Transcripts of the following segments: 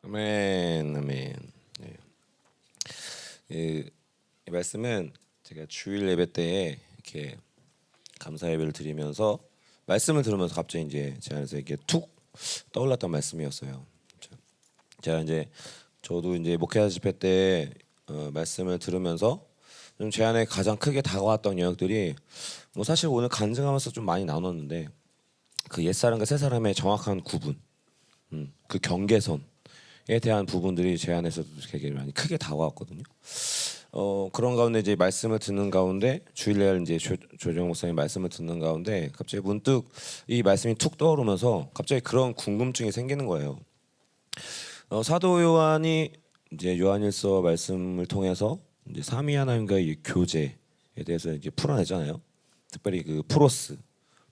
아멘, 아멘. 네. 이 말씀은 제가 주일 예배 때에 이렇게 감사 예배를 드리면서 말씀을 들으면서 갑자기 이제 제 안에서 이렇게 툭 떠올랐던 말씀이었어요. 제가 이제 저도 이제 목회자 집회 때 말씀을 들으면서 좀 제 안에 가장 크게 다가왔던 영역들이 뭐 사실 오늘 간증하면서 좀 많이 나눴는데 그 옛사람과 새사람의 정확한 구분, 그 경계선에 대한 부분들이 제 안에서도 되게 많이 크게 다가왔거든요. 그런 가운데 이제 말씀을 듣는 가운데 주일날 이제 조정 목사님 말씀을 듣는 가운데 갑자기 문득 이 말씀이 툭 떠오르면서 갑자기 그런 궁금증이 생기는 거예요. 사도 요한이 이제 요한일서 말씀을 통해서 이제 삼위 하나님과의 교제에 대해서 이제 풀어내잖아요. 특별히 그 프로스,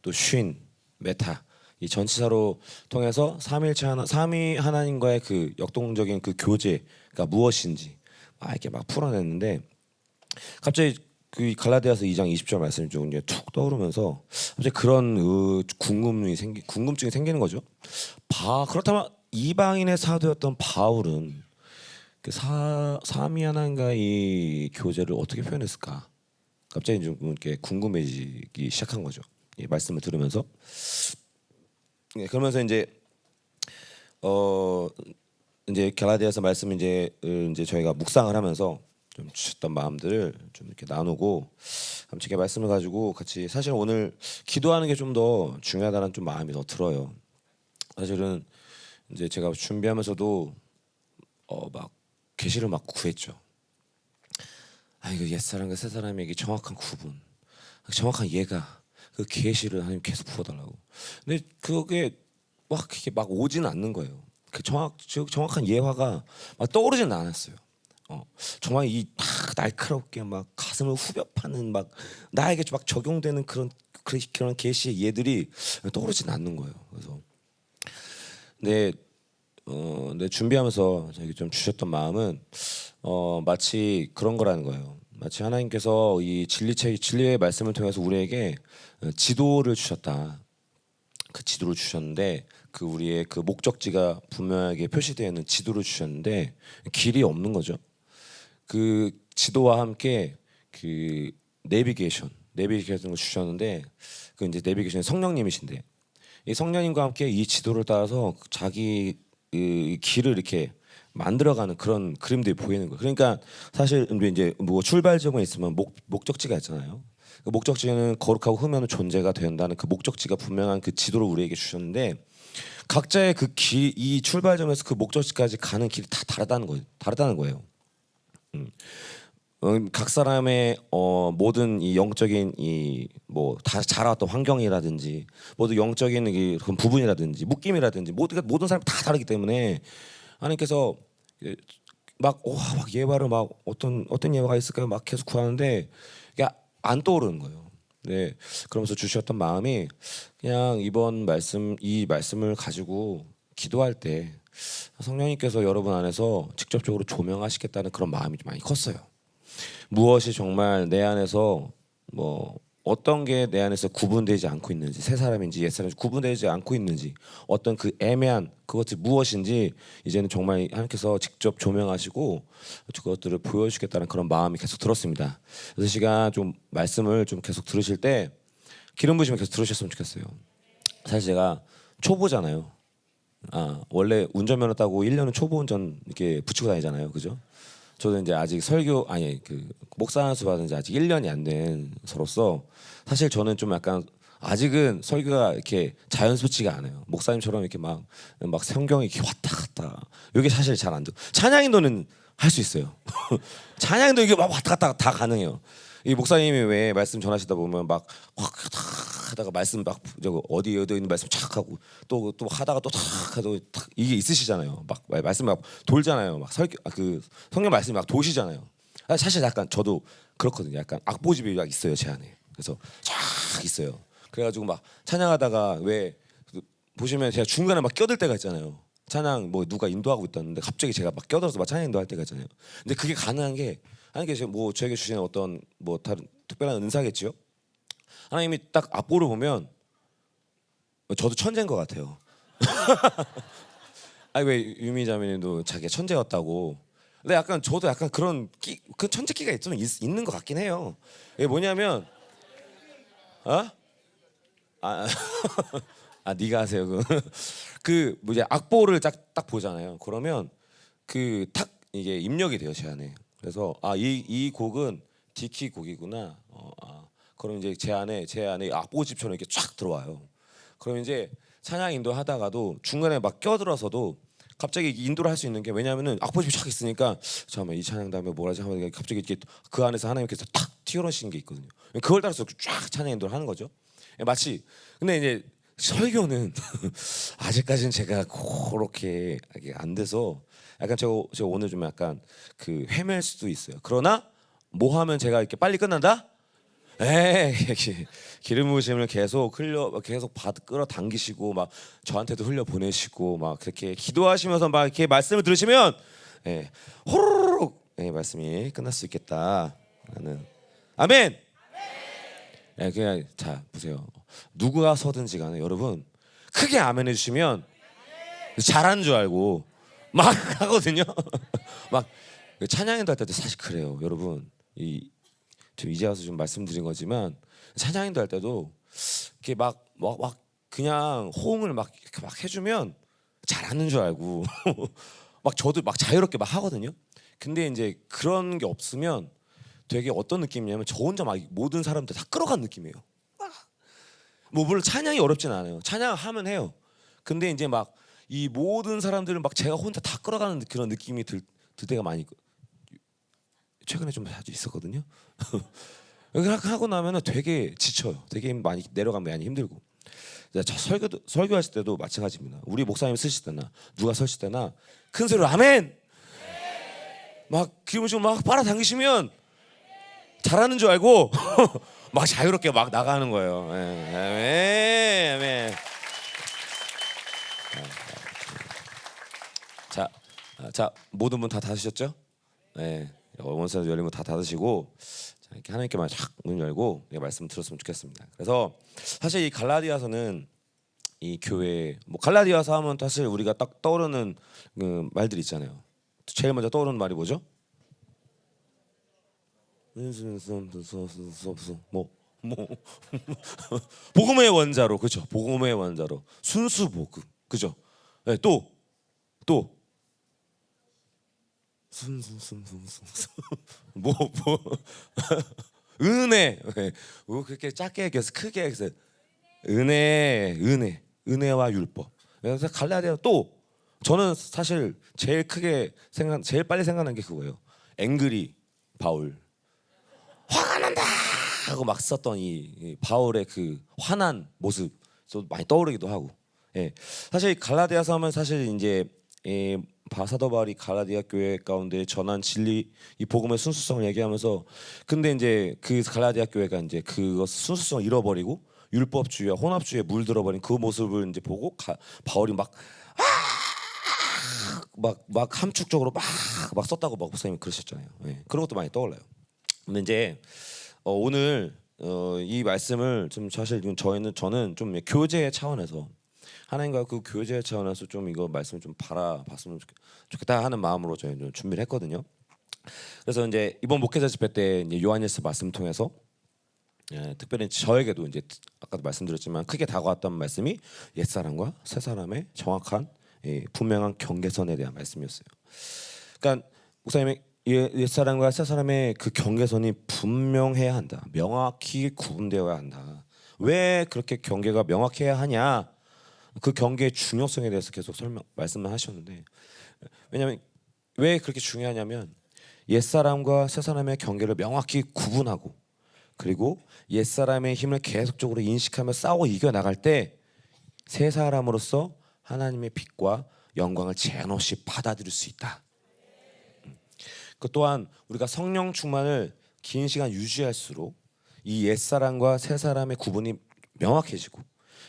또 쉰, 메타 이 전치사로 통해서 삼일체 하나, 삼위 하나님과의 그 역동적인 그 교제가 무엇인지 막 이렇게 막 풀어냈는데 갑자기 그 갈라디아서 2장 20절 말씀 중 이제 툭 떠오르면서 갑자기 그런 궁금증이 생기는 거죠. 그렇다면 이방인의 사도였던 바울은 그 삼위 하나님과의 이 교제를 어떻게 표현했을까? 갑자기 좀 이렇게 궁금해지기 시작한 거죠. 이 말씀을 들으면서. 그러면서 이제 갈라디아서 말씀 이제 저희가 묵상을 하면서 좀 주셨던 마음들을 좀 이렇게 나누고 함께 말씀을 가지고 같이 사실 오늘 기도하는 게 좀 더 중요하다는 좀 마음이 더 들어요. 사실은 이제 제가 준비하면서도 막 계시를 막 구했죠. 이거 옛사람과 새사람에게 정확한 구분, 정확한 예가 그 계시를 하나님 계속 부어달라고. 근데 그게 막 이렇게 막 오지는 않는 거예요. 그 정확한 예화가 막 떠오르지는 않았어요. 정말 이 막 날카롭게 막 가슴을 후벼 파는 막 나에게 막 적용되는 그런 계시의 예들이 떠오르지는 않는 거예요. 그래서 내 준비하면서 저에게 좀 주셨던 마음은 마치 그런 거라는 거예요. 마치 하나님께서 이 진리의 말씀을 통해서 우리에게 지도를 주셨다. 그 지도를 주셨는데 그 우리의 그 목적지가 분명하게 표시되어 있는 지도를 주셨는데 길이 없는 거죠. 그 지도와 함께 그 내비게이션을 주셨는데 그 이제 내비게이션이 성령님이신데 이 성령님과 함께 이 지도를 따라서 자기 이 길을 이렇게 만들어가는 그런 그림들이 보이는 거예요. 그러니까 사실 이제 뭐 출발 지점에 있으면 목적지가 있잖아요. 그 목적지는 거룩하고 흠없는 존재가 된다는 그 목적지가 분명한 그 지도를 우리에게 주셨는데 각자의 이 출발점에서 그 목적지까지 가는 길이 다 다르다는 거예요. 각 사람의 모든 이 영적인 이 뭐 다 자라왔던 환경이라든지 모든 영적인 그런 부분이라든지 묶임이라든지 모든 사람이 다 다르기 때문에 하나님께서 막 예화를 막 어떤 예화가 있을까요? 막 계속 구하는데 이게 안 떠오르는 거예요. 네, 그러면서 주셨던 마음이 그냥 이 말씀을 가지고 기도할 때 성령님께서 여러분 안에서 직접적으로 조명하시겠다는 그런 마음이 좀 많이 컸어요. 무엇이 정말 내 안에서 뭐 어떤 게 내 안에서 구분되지 않고 있는지 새 사람인지 옛 사람인지 구분되지 않고 있는지 어떤 그 애매한 그것이 무엇인지 이제는 정말 하나님께서 직접 조명하시고 그것들을 보여주겠다는 그런 마음이 계속 들었습니다. 그래서 시간 좀 말씀을 좀 계속 들으실 때 기름 부으시면 계속 들으셨으면 좋겠어요. 사실 제가 초보잖아요. 원래 운전면허 따고 1년은 초보 운전 이렇게 붙이고 다니잖아요. 그죠? 저도 이제 아직 그 목사 안수 받은 지 아직 1년이 안 된 서로서 사실 저는 좀 약간 아직은 설교가 이렇게 자연스럽지가 않아요. 목사님처럼 이렇게 막 성경이 이렇게 왔다 갔다 이게 사실 잘 안 돼. 찬양인도는 할 수 있어요. 찬양인도 이게 막 왔다 갔다 다 가능해요. 이 목사님이 왜 말씀 전하시다 보면 막 하다가 말씀 막 저거 어디 있는 말씀 착 하고 또 하다가 또 탁 하고 이게 있으시잖아요. 막 말씀 막 돌잖아요. 막 그 성경 말씀이 막 도시잖아요. 사실 약간 저도 그렇거든요. 약간 악보집이 막 있어요 제 안에. 그래서 쫙 있어요. 그래가지고 막 찬양하다가 왜 보시면 제가 중간에 막 껴들 때가 있잖아요. 찬양 뭐 누가 인도하고 있다는데 갑자기 제가 막 껴들어서 막 찬양 인도할 때가 있잖아요. 근데 그게 가능한 게 하나님께서 뭐 저에게 주시는 어떤 뭐 다른 특별한 은사겠지요. 하나님이 딱 앞보를 보면 저도 천재인 것 같아요. 아니 왜 유미자매님도 자기가 천재였다고. 근데 약간 저도 약간 그런 그 천재기가 좀 있는 것 같긴 해요. 이게 뭐냐면 어? 아, 아 네가 하세요 그. 그 뭐지 악보를 딱 보잖아요. 그러면 그 탁 이게 입력이 돼요 제 안에. 그래서 아 이 곡은 디키 곡이구나. 그럼 이제 제 안에 악보집처럼 이렇게 쫙 들어와요. 그럼 이제 찬양 인도하다가도 중간에 막 껴들어서도 갑자기 인도를 할 수 있는 게 왜냐하면은 악보집이 쫙 있으니까 잠깐만 이 찬양 다음에 뭘 하지 하면 갑자기 이렇게 그 안에서 하나님께서 탁 튀어나오시는 게 있거든요. 그걸 따라서 쫙 찬양 인도를 하는 거죠. 마치 근데 이제 설교는 아직까지는 제가 그렇게 안 돼서 약간 제가 오늘 좀 약간 그 헤맬 수도 있어요. 그러나 뭐 하면 제가 이렇게 빨리 끝난다? 기름 부으심을 계속 끌어당기시고 막 저한테도 흘려 보내시고 막 그렇게 기도하시면서 막 이렇게 말씀을 들으시면 호로록 말씀이 끝날 수 있겠다. 나는 아멘. 그냥 자 보세요. 누가 서든지 간에 여러분 크게 아멘 해주시면 잘하는 줄 알고 막 하거든요. 막 찬양인도 할 때도 사실 그래요, 여러분. 좀 이제 와서 좀 말씀드린 거지만 찬양인도 할 때도 이렇게 막 그냥 호응을 막 해주면 잘하는 줄 알고 막 저도 막 자유롭게 막 하거든요. 근데 이제 그런 게 없으면 되게 어떤 느낌이냐면 저 혼자 막 모든 사람들 다 끌어간 느낌이에요. 뭐 물론 찬양이 어렵진 않아요. 찬양하면 해요. 근데 이제 막 이 모든 사람들은 막 제가 혼자 다 끌어가는 그런 느낌이 들 때가 많이 최근에 좀 자주 있었거든요. 이렇게 하고 나면은 되게 지쳐요. 되게 많이 내려가면 많이 힘들고. 설교하실 때도 마찬가지입니다. 우리 목사님 쓰실 때나 누가 설실 때나 큰 소리로 아멘. 막 기름을 좀 막 빨아당기시면 잘하는 줄 알고 막 자유롭게 막 나가는 거예요. 아멘, 아멘. 자 모든 분 다 닫으셨죠? 네, 원서도 열리면 다 닫으시고 자, 이렇게 하나님께만 쫙 문 열고 말씀 들었으면 좋겠습니다. 그래서 사실 이 갈라디아서는 이 교회 뭐 갈라디아서 하면 사실 우리가 딱 떠오르는 그 말들이 있잖아요. 제일 먼저 떠오르는 말이 뭐죠? 뭐 복음의 원자로 그죠? 복음의 원자로 순수 복음 그죠? 네, 또 뭐 은혜 그렇게 작게 얘기해서 크게 해서 은혜와 율법. 그래서 갈라디아 또 저는 사실 제일 빨리 생각난 게 그거예요. 앵그리 바울 화가 난다 하고 막 썼던 이 바울의 그 화난 모습 또 많이 떠오르기도 하고. 사실 갈라디아서 하면 사실 이제 사도 바울이 갈라디아 교회 가운데 전한 진리 이 복음의 순수성을 얘기하면서 근데 이제 그 갈라디아 교회가 이제 그 순수성을 잃어버리고 율법주의와 혼합주의에 물들어버린 그 모습을 이제 보고 바울이 막 함축적으로 막 썼다고 막 목사님이 그러셨잖아요. 그런 것도 많이 떠올라요. 근데 이제 오늘 이 말씀을 좀 사실 저는 좀 교제의 차원에서 하나님과 그 교제 차원에서 좀 이거 말씀을 좀 바라봤으면 좋겠다 하는 마음으로 저희 좀 준비를 했거든요. 그래서 이제 이번 목회자 집회 때 이제 요한일서 말씀 통해서 특별히 저에게도 이제 아까도 말씀드렸지만 크게 다가왔던 말씀이 옛사람과 새사람의 정확한 분명한 경계선에 대한 말씀이었어요. 그러니까 목사님이 옛사람과 새사람의 그 경계선이 분명해야 한다. 명확히 구분되어야 한다. 왜 그렇게 경계가 명확해야 하냐? 그 경계의 중요성에 대해서 계속 말씀을 하셨는데 왜냐하면 왜 그렇게 중요하냐면 옛사람과 새사람의 경계를 명확히 구분하고 그리고 옛사람의 힘을 계속적으로 인식하며 싸워 이겨나갈 때 새사람으로서 하나님의 빛과 영광을 제한 없이 받아들일 수 있다. 그 또한 우리가 성령 충만을 긴 시간 유지할수록 이 옛사람과 새사람의 구분이 명확해지고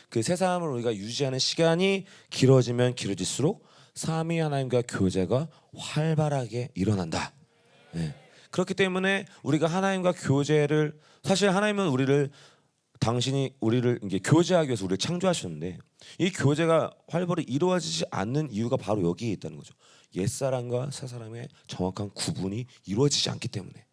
그 새사람을 우리가 유지하는 시간이 길어지면 길어질수록 삼위 하나님과 교제가 활발하게 일어난다. 그렇기 때문에 우리가 하나님과 교제를 사실 하나님은 우리를 당신이 우리를 이게 교제하기 위해서 우리를 창조하셨는데 이 교제가 활발히 이루어지지 않는 이유가 바로 여기에 있다는 거죠. 옛사람과 새사람의 정확한 구분이 이루어지지 않기 때문에.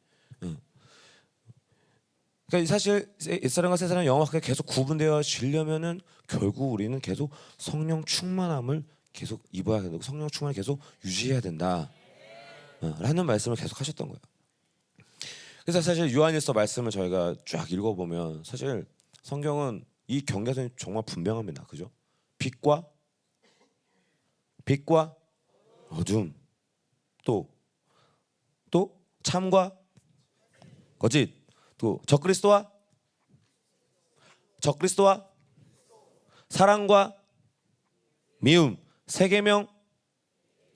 그러니까 사실 옛사람과 새사람이 명확하게 계속 구분되어지려면은 결국 우리는 계속 성령 충만함을 계속 입어야 되고 성령 충만을 계속 유지해야 된다. 라는 말씀을 계속 하셨던 거예요. 그래서 사실 요한일서 말씀을 저희가 쫙 읽어보면 사실 성경은 이 경계선이 정말 분명합니다. 그죠? 빛과 어둠, 또 참과 거짓, 또 적그리스도와 사랑과 미움, 세 계명,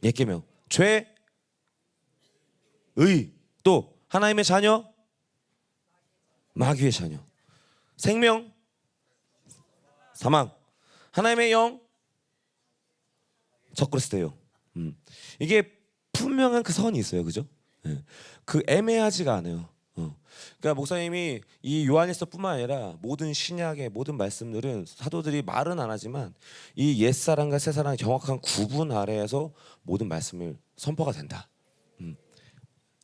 옛 계명, 죄, 의, 또 하나님의 자녀, 마귀의 자녀, 생명, 사망, 하나님의 영, 적그리스도예요. 이게 분명한 그 선이 있어요, 그죠? 그 애매하지가 않아요. 그러니까 목사님이 이 요한일서뿐만 아니라 모든 신약의 모든 말씀들은 사도들이 말은 안 하지만 이 옛사람과 새사람의 정확한 구분 아래에서 모든 말씀을 선포가 된다.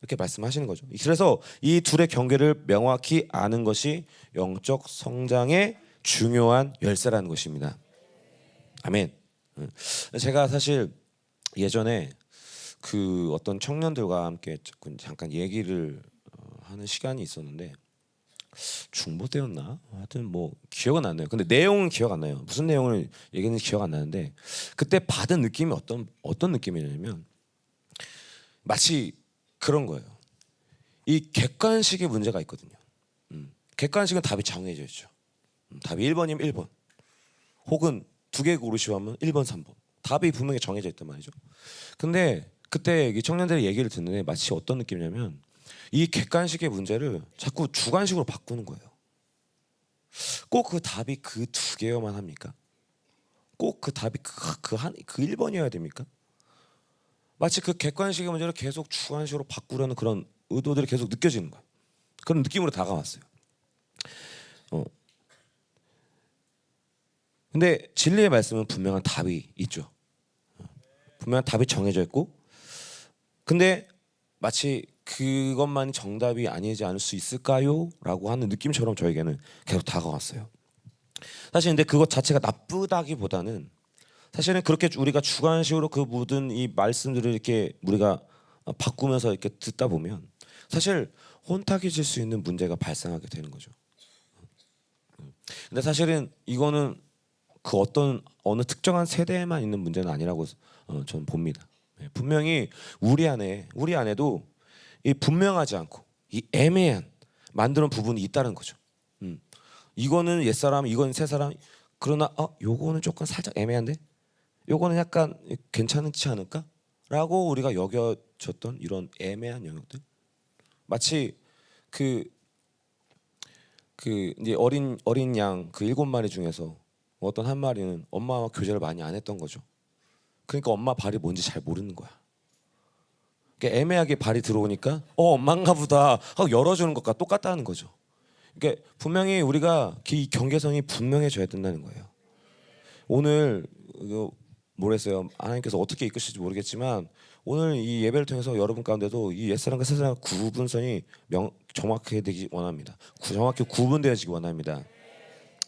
이렇게 말씀하시는 거죠. 그래서 이 둘의 경계를 명확히 아는 것이 영적 성장의 중요한 열쇠라는 것입니다. 아멘. 제가 사실 예전에 그 어떤 청년들과 함께 잠깐 얘기를 하는 시간이 있었는데 중보 때였나? 하여튼 뭐 기억은 안 나요. 근데 내용은 기억 안 나요. 무슨 내용을 얘기했는지 기억 안 나는데 그때 받은 느낌이 어떤 느낌이냐면 마치 그런 거예요. 이 객관식의 문제가 있거든요. 객관식은 답이 정해져 있죠. 답이 1번이면 1번 혹은 두 개 고르시오 하면 1번 3번 답이 분명히 정해져 있단 말이죠. 근데 그때 이 청년들의 얘기를 듣는데 마치 어떤 느낌이냐면 이 객관식의 문제를 자꾸 주관식으로 바꾸는 거예요. 꼭 그 답이 그 두 개여만 합니까? 꼭 그 답이 그 1번이어야 됩니까? 마치 그 객관식의 문제를 계속 주관식으로 바꾸려는 그런 의도들이 계속 느껴지는 거예요. 그런 느낌으로 다가왔어요. 근데 진리의 말씀은 분명한 답이 있죠. 분명한 답이 정해져 있고 근데 마치 그것만이 정답이 아니지 않을 수 있을까요? 라고 하는 느낌처럼 저에게는 계속 다가왔어요. 사실 근데 그것 자체가 나쁘다기보다는 사실은 그렇게 우리가 주관식으로 그 모든 이 말씀들을 이렇게 우리가 바꾸면서 이렇게 듣다 보면 사실 혼탁해질 수 있는 문제가 발생하게 되는 거죠. 근데 사실은 이거는 그 어느 특정한 세대에만 있는 문제는 아니라고 저는 봅니다. 분명히 우리 안에도 이 분명하지 않고 이 애매한 만드는 부분이 있다는 거죠. 이거는 옛사람, 이건 새사람. 그러나 요거는 조금 살짝 애매한데, 요거는 약간 괜찮지 않을까? 라고 우리가 여겨졌던 이런 애매한 영역들. 마치 그 이제 어린 양 그 7마리 중에서 어떤 한 마리는 엄마와 교제를 많이 안 했던 거죠. 그러니까 엄마 발이 뭔지 잘 모르는 거야. 그러니까 애매하게 발이 들어오니까 엄마인가 보다 하고 열어주는 것과 똑같다는 거죠. 그러니까 분명히 우리가 이 경계선이 분명해져야 된다는 거예요. 오늘 모르겠어요. 하나님께서 어떻게 이끄실지 모르겠지만 오늘 이 예배를 통해서 여러분 가운데도 이 옛사람과 새사람 구분선이 정확하게 되기 원합니다. 정확히 구분되어지기 원합니다.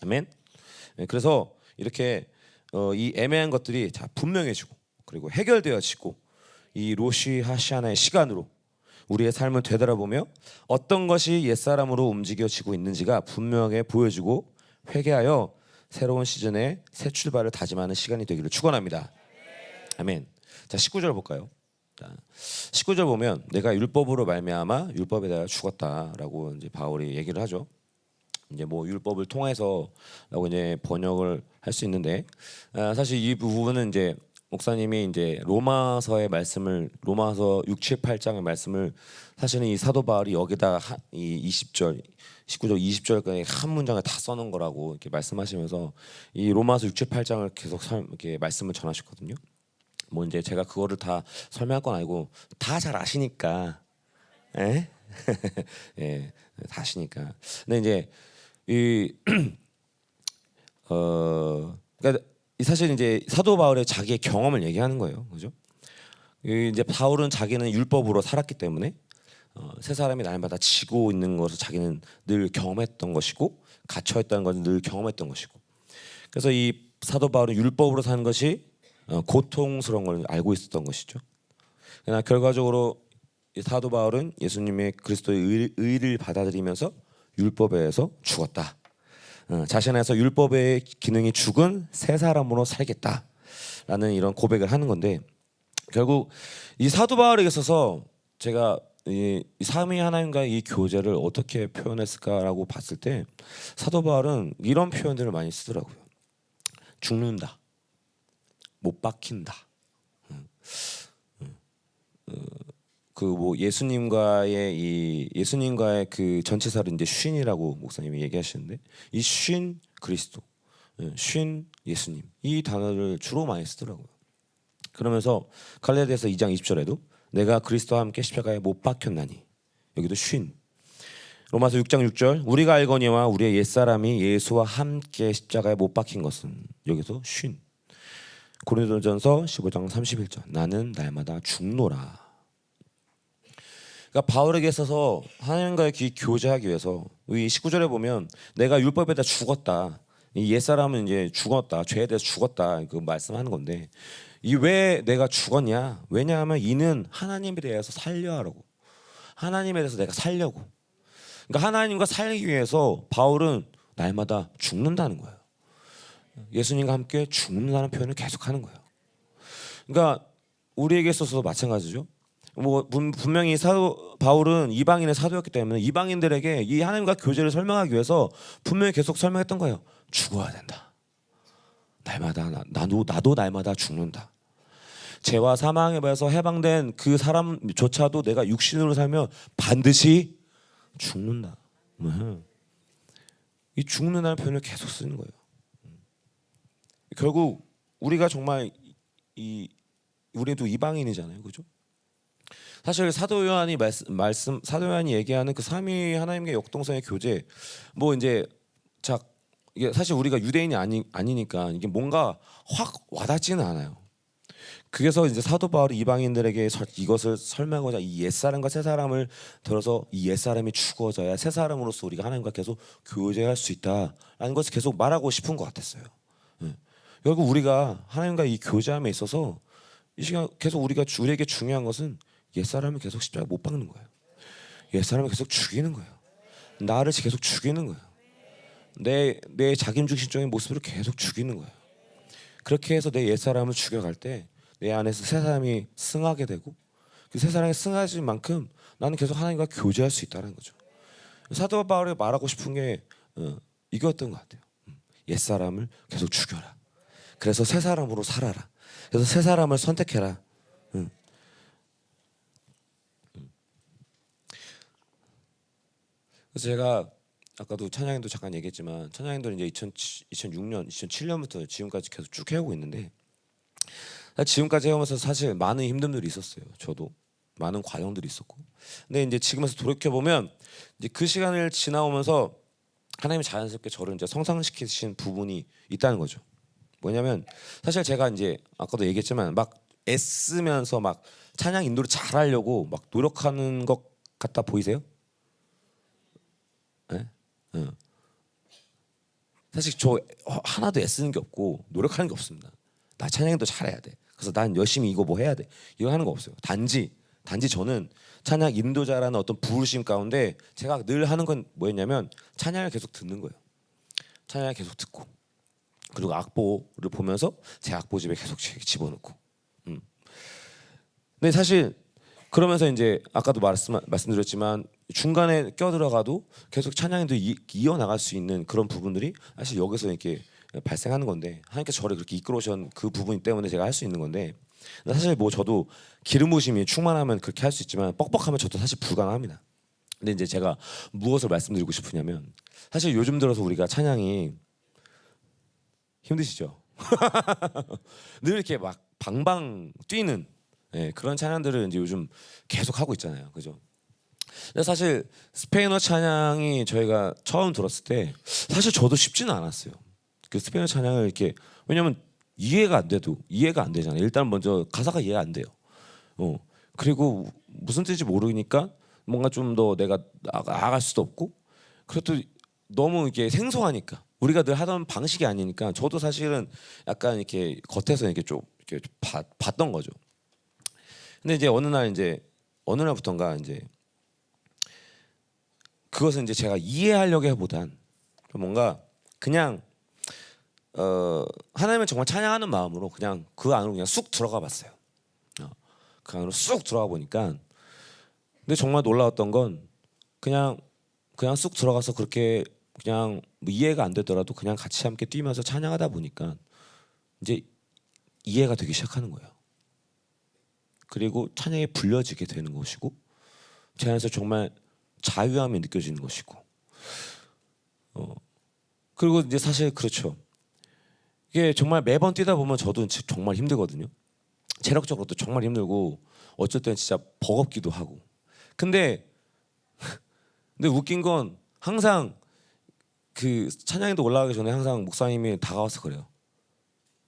아멘. 그래서 이렇게 이 애매한 것들이 다 분명해지고 그리고 해결되어지고 이 로시 하시아나의 시간으로 우리의 삶을 되돌아보며 어떤 것이 옛사람으로 움직여지고 있는지가 분명하게 보여주고 회개하여 새로운 시즌에 새 출발을 다짐하는 시간이 되기를 축원합니다. 아멘. 자, 19절 볼까요? 자, 19절 보면 내가 율법으로 말미암아 율법에 대하여 죽었다라고 이제 바울이 얘기를 하죠. 이제 뭐 율법을 통해서라고 이제 번역을 할 수 있는데 사실 이 부분은 이제 목사님이 이제 로마서의 말씀을 로마서 6, 7, 8장의 말씀을 사실은 이 사도 바울이 여기다 이 20절, 19절, 20절까지 한 문장을 다 써놓은 거라고 이렇게 말씀하시면서 이 로마서 6, 7, 8장을 계속 이렇게 말씀을 전하셨거든요. 뭐 이제 제가 그거를 다 설명할 건 아니고 다 잘 아시니까, 예, 다 아시니까. 근데 이제 이 그러니까 사실 이제 사도 바울의 자기의 경험을 얘기하는 거예요, 그죠? 이제 바울은 자기는 율법으로 살았기 때문에 세 사람이 날마다 지고 있는 것을 자기는 늘 경험했던 것이고 갇혀 있다는 것을 늘 경험했던 것이고, 그래서 이 사도 바울은 율법으로 사는 것이 고통스러운 걸 알고 있었던 것이죠. 그러나 결과적으로 이 사도 바울은 예수님의 그리스도의 의를 받아들이면서 율법에서 죽었다. 자신에서 율법의 기능이 죽은 새 사람으로 살겠다라는 이런 고백을 하는 건데, 결국 이 사도 바울에게 있어서 제가 이 삼위 하나님과의 이 교제를 어떻게 표현했을까라고 봤을 때 사도 바울은 이런 표현들을 많이 쓰더라고요. 죽는다, 못 박힌다, 그 뭐 예수님과의 그 전치사를 이제 쉰이라고 목사님이 얘기하시는데, 이 쉰 그리스도, 쉰 예수님, 이 단어를 주로 많이 쓰더라고요. 그러면서 갈라디아서 2장 20절에도 내가 그리스도와 함께 십자가에 못 박혔나니, 여기도 쉰. 로마서 6장 6절 우리가 알거니와 우리의 옛사람이 예수와 함께 십자가에 못 박힌 것은, 여기서 쉰. 고린도전서 15장 31절 나는 날마다 죽노라. 그러니까 바울에게 있어서 하나님과의 교제하기 위해서 이 19절에 보면 내가 율법에다 죽었다, 이 옛사람은 이제 죽었다, 죄에 대해서 죽었다, 그 말씀하는 건데, 이 왜 내가 죽었냐? 왜냐하면 이는 하나님에 대해서 살려 하라고. 하나님에 대해서 내가 살려고. 그러니까 하나님과 살기 위해서 바울은 날마다 죽는다는 거예요. 예수님과 함께 죽는다는 표현을 계속하는 거예요. 그러니까 우리에게 있어서도 마찬가지죠. 뭐 분명히 바울은 이방인의 사도였기 때문에 이방인들에게 이 하나님과 교제를 설명하기 위해서 분명히 계속 설명했던 거예요. 죽어야 된다. 날마다 나도 날마다 죽는다. 죄와 사망에 대해서 해방된 그 사람조차도 내가 육신으로 살면 반드시 죽는다. 이 죽는다는 표현을 계속 쓰는 거예요. 결국 우리가 정말 우리도 이방인이잖아요, 그죠? 사실 사도 요한이 사도 요한이 얘기하는 그 삼위 하나님의 역동성의 교제, 뭐 이제 이게 사실 우리가 유대인이 아니니까 이게 뭔가 확 와닿지는 않아요. 그래서 이제 사도 바울이 이방인들에게 이것을 설명하고자 이 옛사람과 새사람을 들어서 이 옛사람이 죽어져야 새사람으로서 우리가 하나님과 계속 교제할 수 있다라는 것을 계속 말하고 싶은 것 같았어요. 결국 우리가 하나님과 이 교제함에 있어서 이 시간 계속 우리에게 중요한 것은 옛사람을 계속 십자가에 못 박는 거예요. 옛사람을 계속 죽이는 거예요. 나를 계속 죽이는 거예요. 내 자기중심적인 모습을 계속 죽이는 거예요. 그렇게 해서 내 옛사람을 죽여갈 때 내 안에서 새 사람이 승하게 되고, 그 새 사람이 승하신 만큼 나는 계속 하나님과 교제할 수 있다는 거죠. 사도 바울이 말하고 싶은 게 이거였던 것 같아요. 옛사람을 계속 죽여라. 그래서 새 사람으로 살아라. 그래서 새 사람을 선택해라. 그래서 제가 아까도 찬양인도 잠깐 얘기했지만 찬양인도는 이제 2006년, 2007년부터 지금까지 계속 쭉 해오고 있는데, 지금까지 해오면서 사실 많은 힘듦들이 있었어요. 저도 많은 과정들이 있었고, 근데 이제 지금에서 돌이켜 보면 이제 그 시간을 지나오면서 하나님이 자연스럽게 저를 이제 성장시키신 부분이 있다는 거죠. 뭐냐면 사실 제가 이제 아까도 얘기했지만 막 애쓰면서 막 찬양 인도를 잘하려고 막 노력하는 것 같아 보이세요? 네? 사실 저 하나도 애쓰는 게 없고 노력하는 게 없습니다. 나 찬양도 잘해야 돼. 그래서 난 열심히 이거 뭐 해야 돼. 이거 하는 거 없어요. 단지 저는 찬양 인도자라는 어떤 부르심 가운데 제가 늘 하는 건 뭐였냐면 찬양을 계속 듣는 거예요. 찬양을 계속 듣고, 그리고 악보를 보면서 제 악보집에 계속 집어넣고. 근데 사실 그러면서 이제 아까도 말씀드렸지만 중간에 껴들어가도 계속 찬양도 이어나갈 수 있는 그런 부분들이 사실 여기서 이렇게 발생하는 건데, 하나님께서 저를 그렇게 이끌어오신 그 부분 때문에 제가 할 수 있는 건데, 사실 뭐 저도 기름 부심이 충만하면 그렇게 할 수 있지만 뻑뻑하면 저도 사실 불가능합니다. 근데 이제 제가 무엇을 말씀드리고 싶으냐면, 사실 요즘 들어서 우리가 찬양이 힘드시죠? 늘 이렇게 막 방방 뛰는 그런 찬양들을 이제 요즘 계속 하고 있잖아요, 그죠? 근데 사실 스페인어 찬양이 저희가 처음 들었을 때 사실 저도 쉽지는 않았어요. 그 스페인어 찬양을 이렇게 왜냐면 이해가 안 되잖아요. 일단 먼저 가사가 이해가 안 돼요. 그리고 무슨 뜻인지 모르니까 뭔가 좀 더 내가 나아갈 수도 없고 그래도 너무 이게 생소하니까 우리가 늘 하던 방식이 아니니까 저도 사실은 약간 이렇게 겉에서 이렇게 좀 이렇게 봤던 거죠. 근데 이제 어느 날부턴가 이제 그것은 이제 제가 이해하려기보단 좀 뭔가 그냥 하나님을 정말 찬양하는 마음으로 그냥 그 안으로 그냥 쑥 들어가 봤어요. 그 안으로 쑥 들어가 보니까 근데 정말 놀라웠던 건 그냥 쑥 들어가서 그렇게 그냥 뭐 이해가 안 되더라도 그냥 같이 함께 뛰면서 찬양하다 보니까 이제 이해가 되기 시작하는 거예요. 그리고 찬양이 불려지게 되는 것이고 제 안에서 정말 자유함이 느껴지는 것이고 그리고 이제 사실 그렇죠. 이게 정말 매번 뛰다 보면 저도 정말 힘들거든요. 체력적으로도 정말 힘들고 어쩔 때는 진짜 버겁기도 하고. 근데 웃긴 건 항상 그 찬양인도 올라가기 전에 항상 목사님이 다가와서 그래요.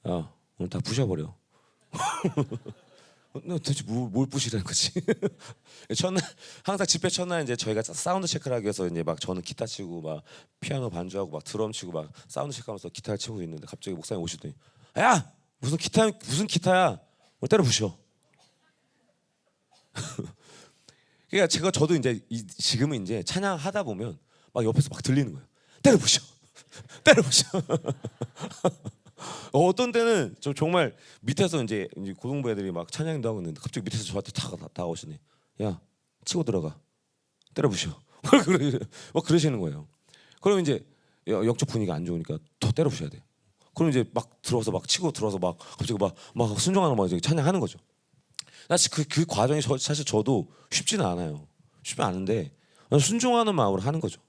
야 오늘 다 부셔버려. 너 도대체 뭘 부시라는 거지? 첫날 항상 집회 첫날 이제 저희가 사운드 체크를 하기 위해서 이제 막 저는 기타 치고 막 피아노 반주하고 막 드럼 치고 막 사운드 체크하면서 기타를 치고 있는데 갑자기 목사님 오시더니 야 무슨 기타야? 뭐 때려 부셔. 그러니까 저도 이제 지금은 이제 찬양하다 보면 막 옆에서 막 들리는 거예요. 때려 부셔. 때려 부셔. 어떤 때는 저 정말 밑에서 이제 고등부 애들이 막 찬양도 하고 있는데 갑자기 밑에서 저한테 다가오시네. 야 치고 들어가. 때려 부셔. 막 그러시는 거예요. 그럼 이제 영적 분위기가 안 좋으니까 더 때려 부셔야 돼. 그럼 이제 막 들어서 막 치고 들어서 막 갑자기 막 순종하는 막 찬양하는 거죠. 그 과정이 사실 저도 쉽지는 않아요. 쉽지 않은데 순종하는 마음으로 하는 거죠.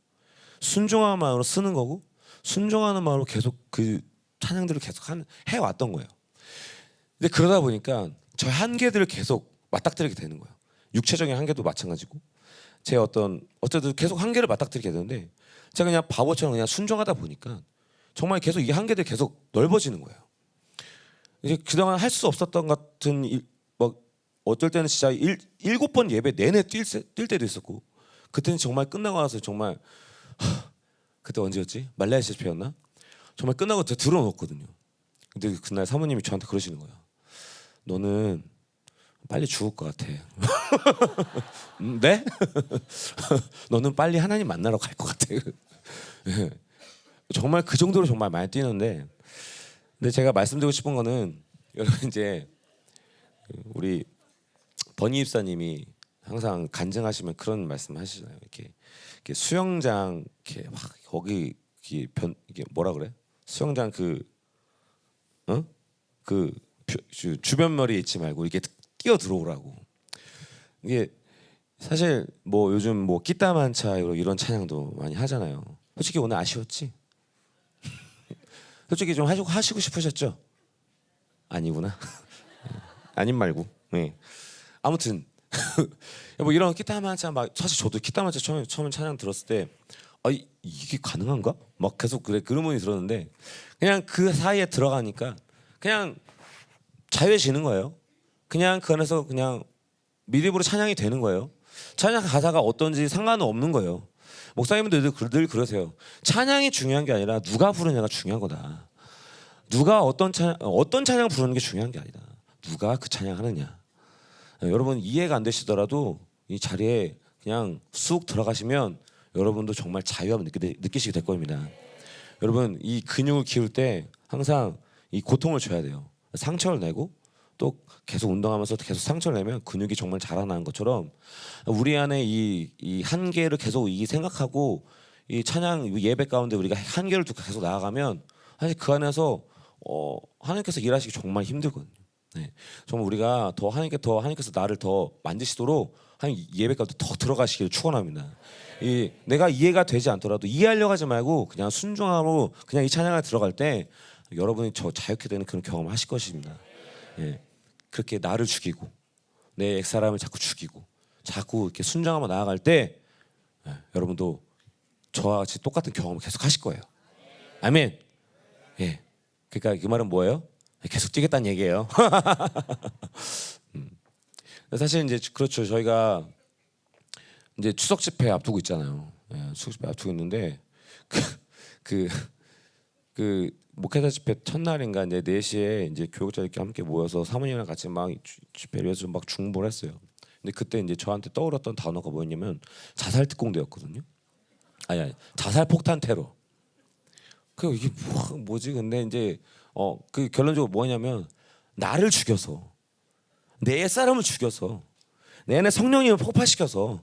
순종하는 마음으로 쓰는 거고 순종하는 마음으로 계속 그 찬양들을 계속 해왔던 거예요. 근데 그러다 보니까 저의 한계들을 계속 맞닥뜨리게 되는 거예요. 육체적인 한계도 마찬가지고 제 어쨌든 계속 한계를 맞닥뜨리게 되는데 제가 그냥 바보처럼 그냥 순종하다 보니까 정말 계속 이 한계들이 계속 넓어지는 거예요. 이제 그동안 할 수 없었던 같은 뭐 어떨 때는 진짜 7번 예배 내내 뛸 때도 있었고 그때는 정말 끝나고 나서 정말 그때 언제였지? 말레이시아 집회였나? 정말 끝나고 들어놓았거든요. 근데 그날 사모님이 저한테 그러시는 거예요. 너는 빨리 죽을 것 같아. 네? 너는 빨리 하나님 만나러 갈 것 같아. 정말 그 정도로 정말 많이 뛰는데 근데 제가 말씀드리고 싶은 거는 여러분 이제 우리 버니 입사님이 항상 간증하시면 그런 말씀하시잖아요. 이렇게 수영장 이렇게 막 거기 이게 뭐라 그래? 수영장 주변 머리에 있지 말고 이렇게 뛰어 들어오라고. 이게 사실 뭐 요즘 뭐 끼따만차 이런 찬양도 많이 하잖아요. 솔직히 오늘 아쉬웠지? 솔직히 좀 하시고 싶으셨죠? 아니구나. 아님 말고. 네. 아무튼 뭐 이런 끼따만차 막 사실 저도 끼따만차 처음에 찬양 들었을 때 이게 가능한가? 막 계속 그런 의문이 들었는데 그냥 그 사이에 들어가니까 그냥 자유해지는 거예요. 그냥 그 안에서 그냥 믿음으로 찬양이 되는 거예요. 찬양 가사가 어떤지 상관은 없는 거예요. 목사님들 늘 그러세요. 찬양이 중요한 게 아니라 누가 부르냐가 중요한 거다. 누가 어떤 찬양 부르는 게 중요한 게 아니다. 누가 그 찬양하느냐. 여러분 이해가 안 되시더라도 이 자리에 그냥 쑥 들어가시면 여러분도 정말 자유함을 느끼시게 될 겁니다. 여러분 이 근육을 키울 때 항상 이 고통을 줘야 돼요. 상처를 내고 또 계속 운동하면서 계속 상처를 내면 근육이 정말 자라나는 것처럼 우리 안에 이 한계를 계속 생각하고 이 찬양 예배 가운데 우리가 한계를 두고 계속 나아가면 사실 그 안에서 하나님께서 일하시기 정말 힘들거든요. 네. 정말 우리가 하나님께서 나를 더 만드시도록 하나님 예배 가운데 더 들어가시기를 축원합니다. 내가 이해가 되지 않더라도 이해하려고 하지 말고 그냥 순종함으로 그냥 이 찬양에 들어갈 때 여러분이 자유케 되는 그런 경험을 하실 것입니다. 예. 그렇게 나를 죽이고 내 옛사람을 자꾸 죽이고 자꾸 이렇게 순종하며 나아갈 때 여러분도 저와 같이 똑같은 경험을 계속 하실 거예요. 아멘. 예. 그러니까 그 말은 뭐예요? 계속 뛰겠다는 얘기예요. 사실 이제 그렇죠. 저희가 이제 추석 집회 앞두고 있잖아요. 예, 추석 집회 앞두고 있는데 그 목회자 집회 첫날인가 이제 4시에 이제 교육자들끼리 함께 모여서 사모님이랑 같이 막 집회를 해서 막 중보를 했어요. 근데 그때 이제 저한테 떠올랐던 단어가 뭐였냐면 자살 특공대였거든요. 아니 자살 폭탄 테러. 그 이게 뭐지? 근데 이제 그 결론적으로 뭐냐면 나를 죽여서 내 사람을 죽여서 내 안에 성령님을 폭발시켜서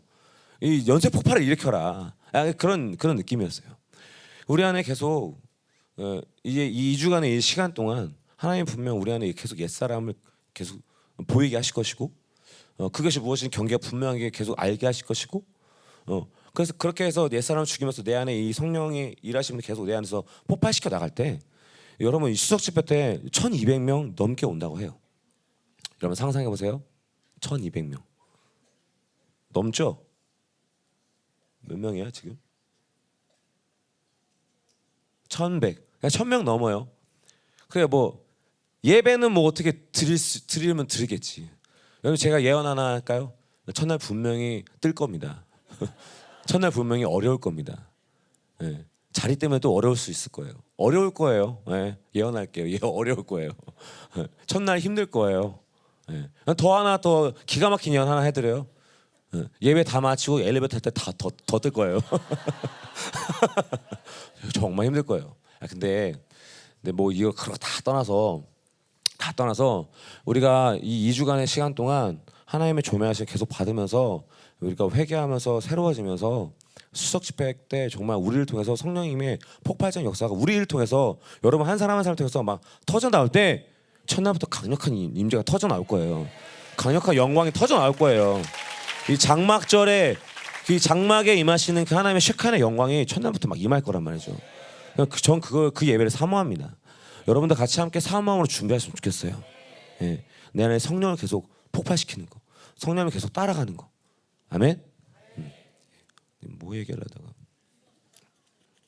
이 연쇄 폭발을 일으켜라. 그런 느낌이었어요. 우리 안에 계속 이제 이 2주간의 이 시간 동안 하나님 분명 우리 안에 계속 옛 사람을 계속 보이게 하실 것이고 그것이 무엇인지 경계가 분명하게 계속 알게 하실 것이고 그래서 그렇게 해서 옛 사람을 죽이면서 내 안에 이 성령이 일하시면 계속 내 안에서 폭발시켜 나갈 때 여러분 이 추석 집회 때 1,200명 넘게 온다고 해요. 여러분 상상해 보세요. 1,200명 넘죠? 몇 명이야 지금? 1,100. 그냥 1,000명 넘어요. 그래 뭐 예배는 뭐 어떻게 드리면 드리겠지. 여러분 제가 예언 하나 할까요? 첫날 분명히 뜰 겁니다. 첫날 분명히 어려울 겁니다. 예. 자리 때문에 또 어려울 수 있을 거예요. 어려울 거예요. 예. 예언할게요. 어려울 거예요. 첫날 힘들 거예요. 예. 더 하나 더 기가 막힌 예언 하나 해드려요. 예배 다 마치고 엘리베이터 탈 때 다 더 뜰 거예요. 정말 힘들 거예요. 근데 뭐 이거 그거 다 떠나서 우리가 이 2주간의 시간 동안 하나님의 조명하심 계속 받으면서 우리가 회개하면서 새로워지면서 수석 집회 때 정말 우리를 통해서 성령님의 폭발적 역사가 우리를 통해서 여러분 한 사람 한 사람을 통해서 막 터져 나올 때 첫날부터 강력한 임재가 터져 나올 거예요. 강력한 영광이 터져 나올 거예요. 이 장막절에 그 장막에 임하시는 그 하나님의 쉐칸의 영광이 첫날부터 막 임할 거란 말이죠. 전 그 예배를 사모합니다. 여러분들 같이 함께 사모함으로 준비하시면 좋겠어요. 예. 내 안에 성령을 계속 폭발시키는 거, 성령을 계속 따라가는 거. 아멘. 뭐 얘기하려다가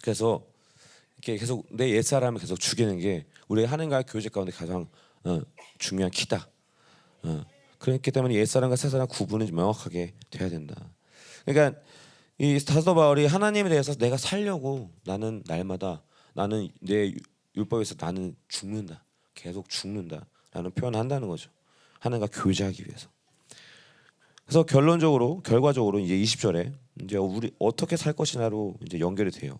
그래서 이렇게 계속 내 옛사람을 계속 죽이는 게 우리 하나님과의 교제 가운데 가장 중요한 키다. 그렇기 때문에 옛사람과 새사람 구분이 명확하게 돼야 된다. 그러니까 이 사도 바울이 하나님에 대해서 내가 살려고 나는 날마다 나는 내 율법에서 나는 죽는다. 계속 죽는다라는 표현을 한다는 거죠. 하나님과 교제하기 위해서. 그래서 결과적으로 이제 20절에 이제 우리 어떻게 살 것이냐로 이제 연결이 돼요.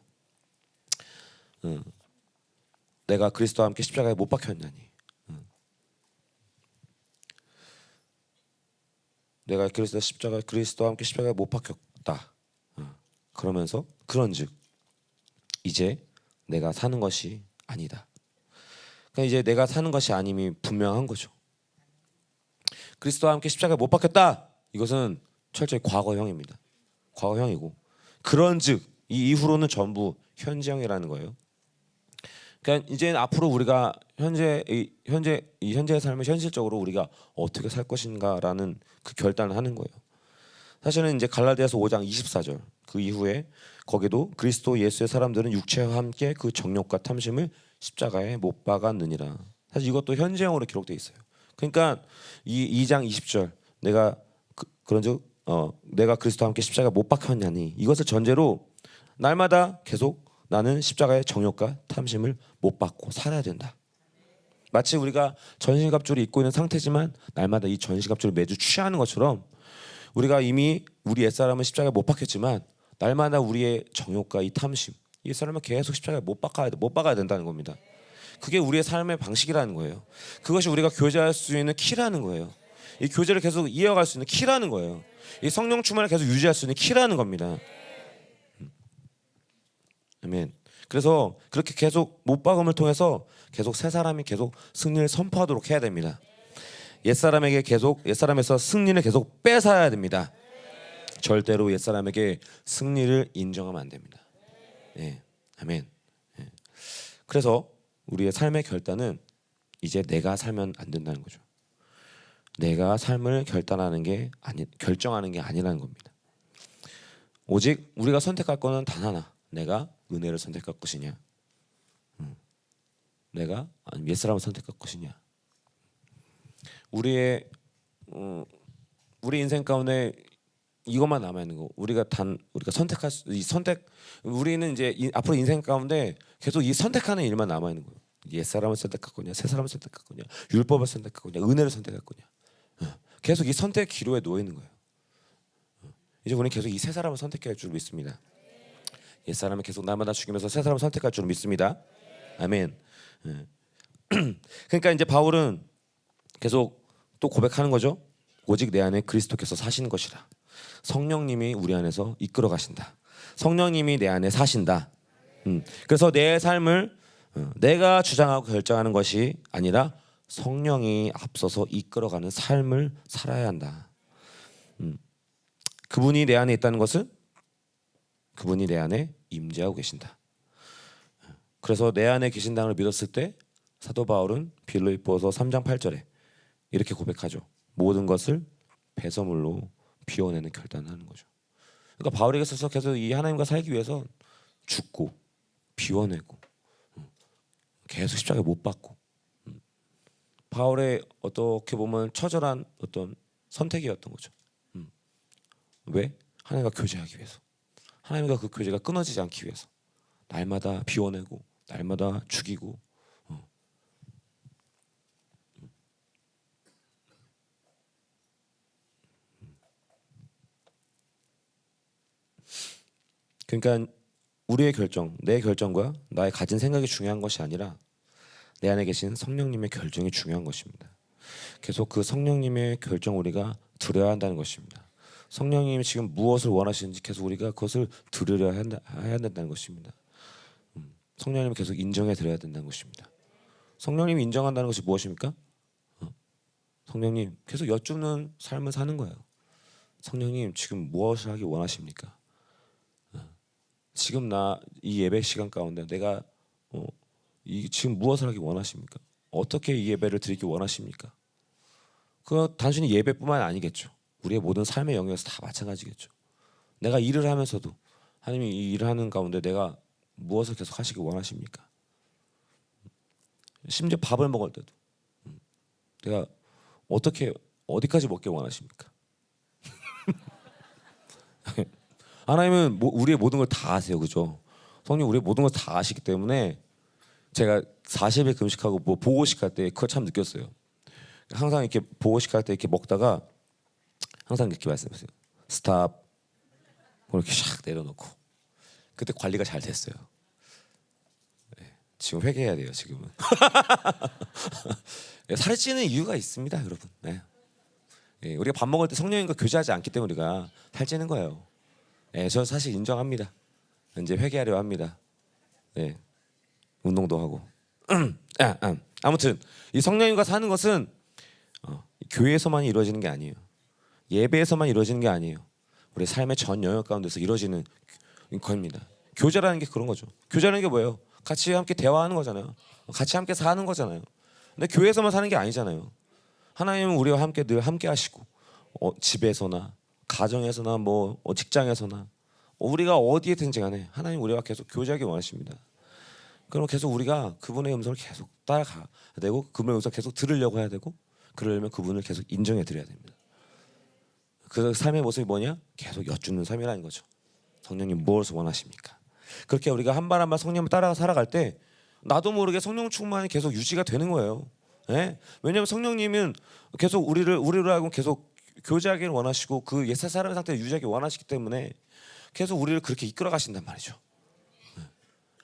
내가 그리스도와 함께 십자가에 못 박혔나니. 내가 그리스도와 함께 십자가에 못 박혔다. 그러면서 그런즉 이제 내가 사는 것이 아니다. 그러니까 이제 내가 사는 것이 아님이 분명한 거죠. 그리스도와 함께 십자가에 못 박혔다. 이것은 철저히 과거형입니다. 과거형이고 그런즉 이 이후로는 전부 현재형이라는 거예요. 그러니까 이제 앞으로 우리가 현재의 삶을 현실적으로 우리가 어떻게 살 것인가라는 그 결단을 하는 거예요. 사실은 이제 갈라디아서 5장 24절 그 이후에 거기도 그리스도 예수의 사람들은 육체와 함께 그 정욕과 탐심을 십자가에 못 박았느니라. 사실 이것도 현재형으로 기록되어 있어요. 그러니까 이 2장 20절 내가 그런즉 내가 그리스도와 함께 십자가에 못 박혔냐니 이것을 전제로 날마다 계속 나는 십자가의 정욕과 탐심을 못 받고 살아야 된다. 마치 우리가 전신갑주를 입고 있는 상태지만 날마다 이 전신갑주를 매주 취하는 것처럼 우리가 이미 우리 옛사람은 십자가에 못 박혔지만 날마다 우리의 정욕과 이 탐심 이 사람은 계속 십자가에 못 박아야 된다는 겁니다. 그게 우리의 삶의 방식이라는 거예요. 그것이 우리가 교제할 수 있는 키라는 거예요. 이 교제를 계속 이어갈 수 있는 키라는 거예요. 이 성령 충만을 계속 유지할 수 있는 키라는 겁니다. 아멘. 그래서 그렇게 계속 못 박음을 통해서 계속 새 사람이 계속 승리를 선포하도록 해야 됩니다. 옛사람에서 승리를 계속 뺏어야 됩니다. 절대로 옛사람에게 승리를 인정하면 안 됩니다. 네. 아멘. 네. 그래서 우리의 삶의 결단은 이제 내가 살면 안 된다는 거죠. 내가 삶을 결단하는 게 결정하는 게 아니라는 겁니다. 오직 우리가 선택할 거는 단 하나. 내가 은혜를 선택할 것이냐, 내가 옛사람을 선택할 것이냐. 우리 인생 가운데 이것만 남아 있는 거. 우리가 선택할 이 선택. 우리는 이제 앞으로 인생 가운데 계속 이 선택하는 일만 남아 있는 거예요. 옛사람을 선택할 거냐, 새사람을 선택할 거냐, 율법을 선택할 거냐, 은혜를 선택할 거냐. 계속 이 선택 기로에 놓여 있는 거예요. 이제 우리는 계속 이 새 사람을 선택할 줄 믿습니다. 옛 사람은 계속 날마다 죽이면서 새 사람을 선택할 줄 믿습니다. 아멘. 그러니까 이제 바울은 계속 또 고백하는 거죠. 오직 내 안에 그리스도께서 사시는 것이라. 성령님이 우리 안에서 이끌어 가신다. 성령님이 내 안에 사신다. 그래서 내 삶을 내가 주장하고 결정하는 것이 아니라 성령이 앞서서 이끌어가는 삶을 살아야 한다. 그분이 내 안에 있다는 것은 그분이 내 안에 임재하고 계신다. 그래서 내 안에 계신다는 걸 믿었을 때 사도 바울은 빌립보서 3장 8절에 이렇게 고백하죠. 모든 것을 배설물로 비워내는 결단을 하는 거죠. 그러니까 바울에게 있어서 계속 이 하나님과 살기 위해서 죽고 비워내고 계속 십자가에 못 박고, 바울의 어떻게 보면 처절한 어떤 선택이었던 거죠. 왜? 하나님과 교제하기 위해서, 하나님과 그 교제가 끊어지지 않기 위해서 날마다 비워내고 날마다 죽이고. 그러니까 우리의 결정, 내 결정과 나의 가진 생각이 중요한 것이 아니라 내 안에 계신 성령님의 결정이 중요한 것입니다. 계속 그 성령님의 결정 우리가 들어야 한다는 것입니다. 성령님이 지금 무엇을 원하시는지 계속 우리가 그것을 들으려 해야 된다는 것입니다. 성령님을 계속 인정해 드려야 된다는 것입니다. 성령님이 인정한다는 것이 무엇입니까? 성령님 계속 여쭙는 삶을 사는 거예요. 성령님 지금 무엇을 하기 원하십니까? 지금 나 이 예배 시간 가운데 내가 지금 무엇을 하기 원하십니까? 어떻게 이 예배를 드리기 원하십니까? 그 단순히 예배뿐만 아니겠죠. 우리의 모든 삶의 영역에서 다 마찬가지겠죠. 내가 일을 하면서도 하나님이 이 일을 하는 가운데 내가 무엇을 계속 하시기 원하십니까? 심지어 밥을 먹을 때도 내가 어디까지 먹기 원하십니까? 하나님은 우리의 모든 걸 다 아세요, 그죠? 성령 우리의 모든 걸 다 아시기 때문에 제가 40일 금식하고 뭐 보고식 할 때 그걸 참 느꼈어요. 항상 이렇게 보고식 할 때 이렇게 먹다가 항상 이렇게 말씀하세요. 스탑. 이렇게 샥 내려놓고. 그때 관리가 잘 됐어요. 네, 지금 회개해야 돼요, 지금은. 살이 찌는 이유가 있습니다, 여러분. 네. 네, 우리가 밥 먹을 때 성령님과 교제하지 않기 때문에 우리가 살찌는 거예요. 네, 저 사실 인정합니다. 이제 회개하려 합니다. 네, 운동도 하고. 아무튼 이 성령님과 사는 것은 교회에서만 이루어지는 게 아니에요. 예배에서만 이루어지는 게 아니에요. 우리 삶의 전 영역 가운데서 이루어지는 겁니다. 교제라는 게 그런 거죠. 교제라는 게 뭐예요? 같이 함께 대화하는 거잖아요. 같이 함께 사는 거잖아요. 근데 교회에서만 사는 게 아니잖아요. 하나님은 우리와 함께 늘 함께 하시고 집에서나 가정에서나 뭐 직장에서나 우리가 어디에든지 간에 하나님 우리와 계속 교제하기 원하십니다. 그럼 계속 우리가 그분의 음성을 계속 따라가야 되고 그분의 음성을 계속 들으려고 해야 되고 그러려면 그분을 계속 인정해 드려야 됩니다. 그 삶의 모습이 뭐냐? 계속 여쭙는 삶이라는 거죠. 성령님 무엇을 원하십니까? 그렇게 우리가 한 발 한 발 성령을 따라 살아갈 때 나도 모르게 성령 충만이 계속 유지가 되는 거예요. 네? 왜냐하면 성령님은 계속 우리를 하고 계속 교제하기를 원하시고 그 옛날 사람의 상태를 유지하기 원하시기 때문에 계속 우리를 그렇게 이끌어 가신단 말이죠.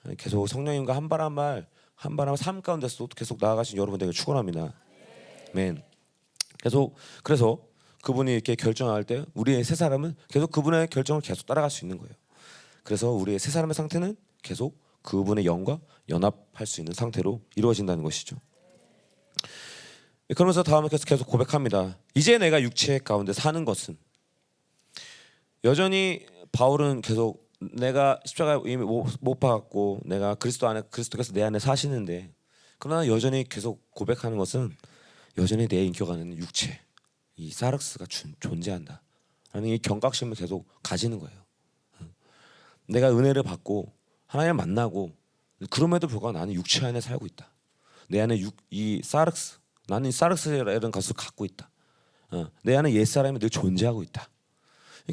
네? 계속 성령님과 한 발 한 발 삶 가운데서도 계속 나아가신 여러분들에게 축원합니다. 아멘. 그래서 그분이 이렇게 결정할 때 우리의 새 사람은 계속 그분의 결정을 계속 따라갈 수 있는 거예요. 그래서 우리의 새 사람의 상태는 계속 그분의 영과 연합할 수 있는 상태로 이루어진다는 것이죠. 그러면서 다음에 계속 고백합니다. 이제 내가 육체 가운데 사는 것은, 여전히 바울은 계속 내가 십자가에 이미 못 박았고 내가 그리스도께서 내 안에 사시는데, 그러나 여전히 계속 고백하는 것은 여전히 내 인격 안에는 육체, 이 사르스가 존재한다 라는 이 경각심을 계속 가지는 거예요. 내가 은혜를 받고 하나님을 만나고 그럼에도 불구하고 나는 육체 안에 살고 있다. 내 안에 이 사르스, 나는 이 사르스라는 것을 갖고 있다. 내 안에 옛사람이 늘 존재하고 있다.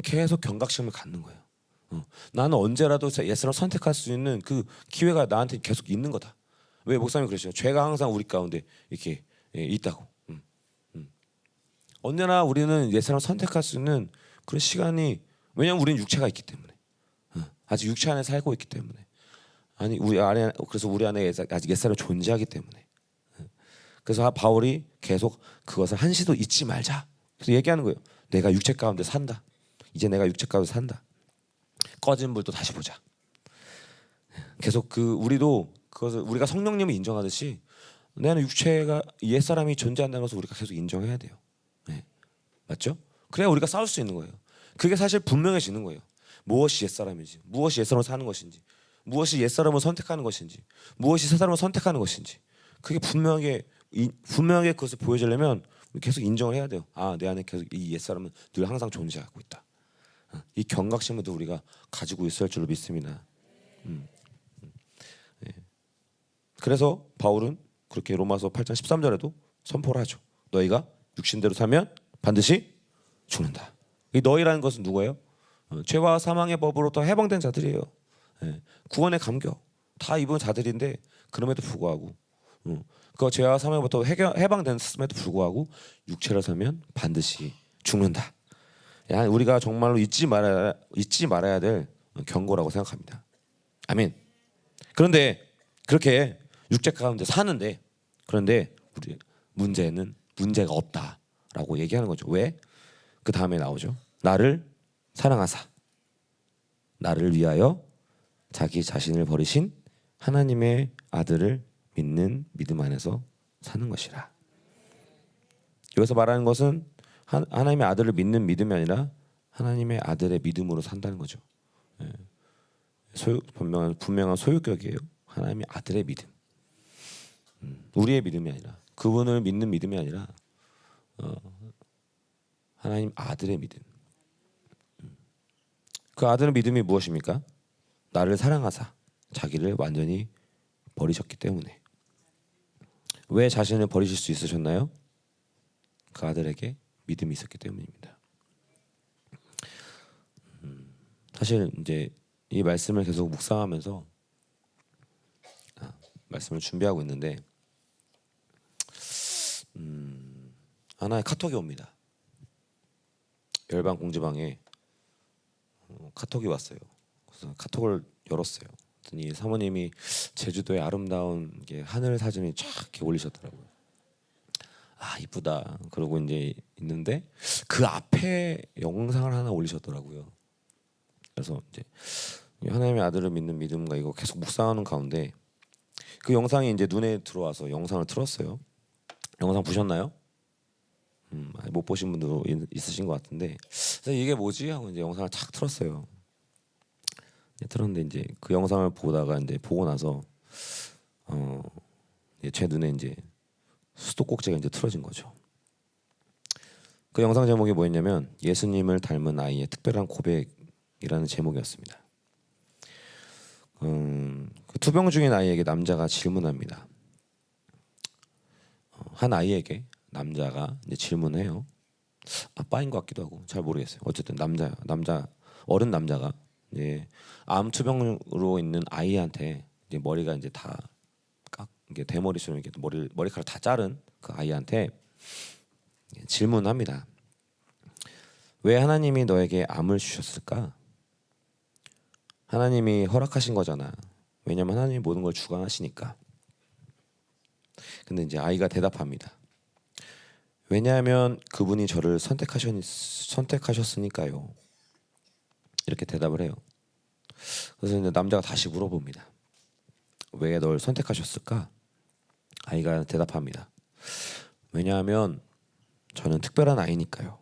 계속 경각심을 갖는 거예요. 나는 언제라도 옛사람 선택할 수 있는 그 기회가 나한테 계속 있는 거다. 왜 목사님 그러시죠? 죄가 항상 우리 가운데 이렇게 있다고. 언제나 우리는 옛사람 선택할 수 있는 그런 시간이, 왜냐하면 우리는 육체가 있기 때문에, 아직 육체 안에 살고 있기 때문에, 아니 우리 안에, 그래서 우리 안에 아직 옛사람이 존재하기 때문에. 그래서 바울이 계속 그것을 한시도 잊지 말자. 그래서 얘기하는 거예요. 내가 육체 가운데 산다. 이제 내가 육체 가운데 산다. 꺼진 불도 다시 보자. 계속 우리도 그것을 우리가 성령님을 인정하듯이 내 안에 육체가 옛사람이 존재한다는 것을 우리가 계속 인정해야 돼요. 네. 맞죠? 그래야 우리가 싸울 수 있는 거예요. 그게 사실 분명해지는 거예요. 무엇이 옛사람인지, 무엇이 옛사람으로 사는 것인지, 무엇이 옛사람을 선택하는 것인지, 무엇이 새사람을 선택하는 것인지, 그게 분명하게 그것을 보여주려면 계속 인정을 해야 돼요. 내 안에 계속 이 옛사람은 늘 항상 존재하고 있다. 이 경각심을 우리가 가지고 있어야 할 줄로 믿습니다. 네. 그래서 바울은 그렇게 로마서 8장 13절에도 선포를 하죠. 너희가 육신대로 살면 반드시 죽는다. 이 너희라는 것은 누구예요? 죄와 사망의 법으로부터 해방된 자들이에요. 구원의 감격 다 입은 자들인데 그럼에도 불구하고 그 죄와 사망부터 해방됐음에도 불구하고 육체로 살면 반드시 죽는다. 우리가 정말로 잊지 말아야 될 경고라고 생각합니다. 아멘. 그런데 그렇게 육체 가운데 사는데, 그런데 우리 문제는 문제가 없다라고 얘기하는 거죠. 왜? 그 다음에 나오죠. 나를 사랑하사 나를 위하여 자기 자신을 버리신 하나님의 아들을 믿는 믿음 안에서 사는 것이라. 여기서 말하는 것은 하나님의 아들을 믿는 믿음이 아니라 하나님의 아들의 믿음으로 산다는 거죠. 분명한 소유격이에요. 하나님의 아들의 믿음. 우리의 믿음이 아니라, 그분을 믿는 믿음이 아니라 하나님 아들의 믿음. 그 아들의 믿음이 무엇입니까? 나를 사랑하사 자기를 완전히 버리셨기 때문에. 왜 자신을 버리실 수 있으셨나요? 그 아들에게 믿음이 있었기 때문입니다. 사실 이제 이 말씀을 계속 묵상하면서 말씀을 준비하고 있는데 하나의 카톡이 옵니다. 열방 공지방에 카톡이 왔어요. 그래서 카톡을 열었어요. 그랬더니 사모님이 제주도의 아름다운 게 하늘 사진이 쫙 이렇게 올리셨더라고요. 이쁘다. 그러고 이제 있는데 그 앞에 영상을 하나 올리셨더라고요. 그래서 이제 하나님의 아들을 믿는 믿음과 이거 계속 묵상하는 가운데 그 영상이 이제 눈에 들어와서 영상을 틀었어요. 영상 보셨나요? 못 보신 분도 있으신 것 같은데, 그래서 이게 뭐지 하고 이제 영상을 탁 틀었어요. 틀었는데 이제 그 영상을 보다가 이제 보고 나서 제 눈에 이제 수도꼭지가 이제 틀어진 거죠. 그 영상 제목이 뭐였냐면 예수님을 닮은 아이의 특별한 고백이라는 제목이었습니다. 그 투병 중인 아이에게 남자가 질문합니다. 한 아이에게 남자가 이제 질문해요. 아빠인 것 같기도 하고 잘 모르겠어요. 어쨌든 어른 남자가 이제 암 투병으로 있는 아이한테 이제 머리가 이제 다 이게 대머리처럼 이렇게 머리카락 다 자른 그 아이한테 질문합니다. 왜 하나님이 너에게 암을 주셨을까? 하나님이 허락하신 거잖아. 왜냐면 하나님이 모든 걸 주관하시니까. 근데 이제 아이가 대답합니다. 왜냐하면 그분이 저를 선택하셨으니까요. 이렇게 대답을 해요. 그래서 이제 남자가 다시 물어봅니다. 왜 널 선택하셨을까? 아이가 대답합니다. 왜냐하면 저는 특별한 아이니까요.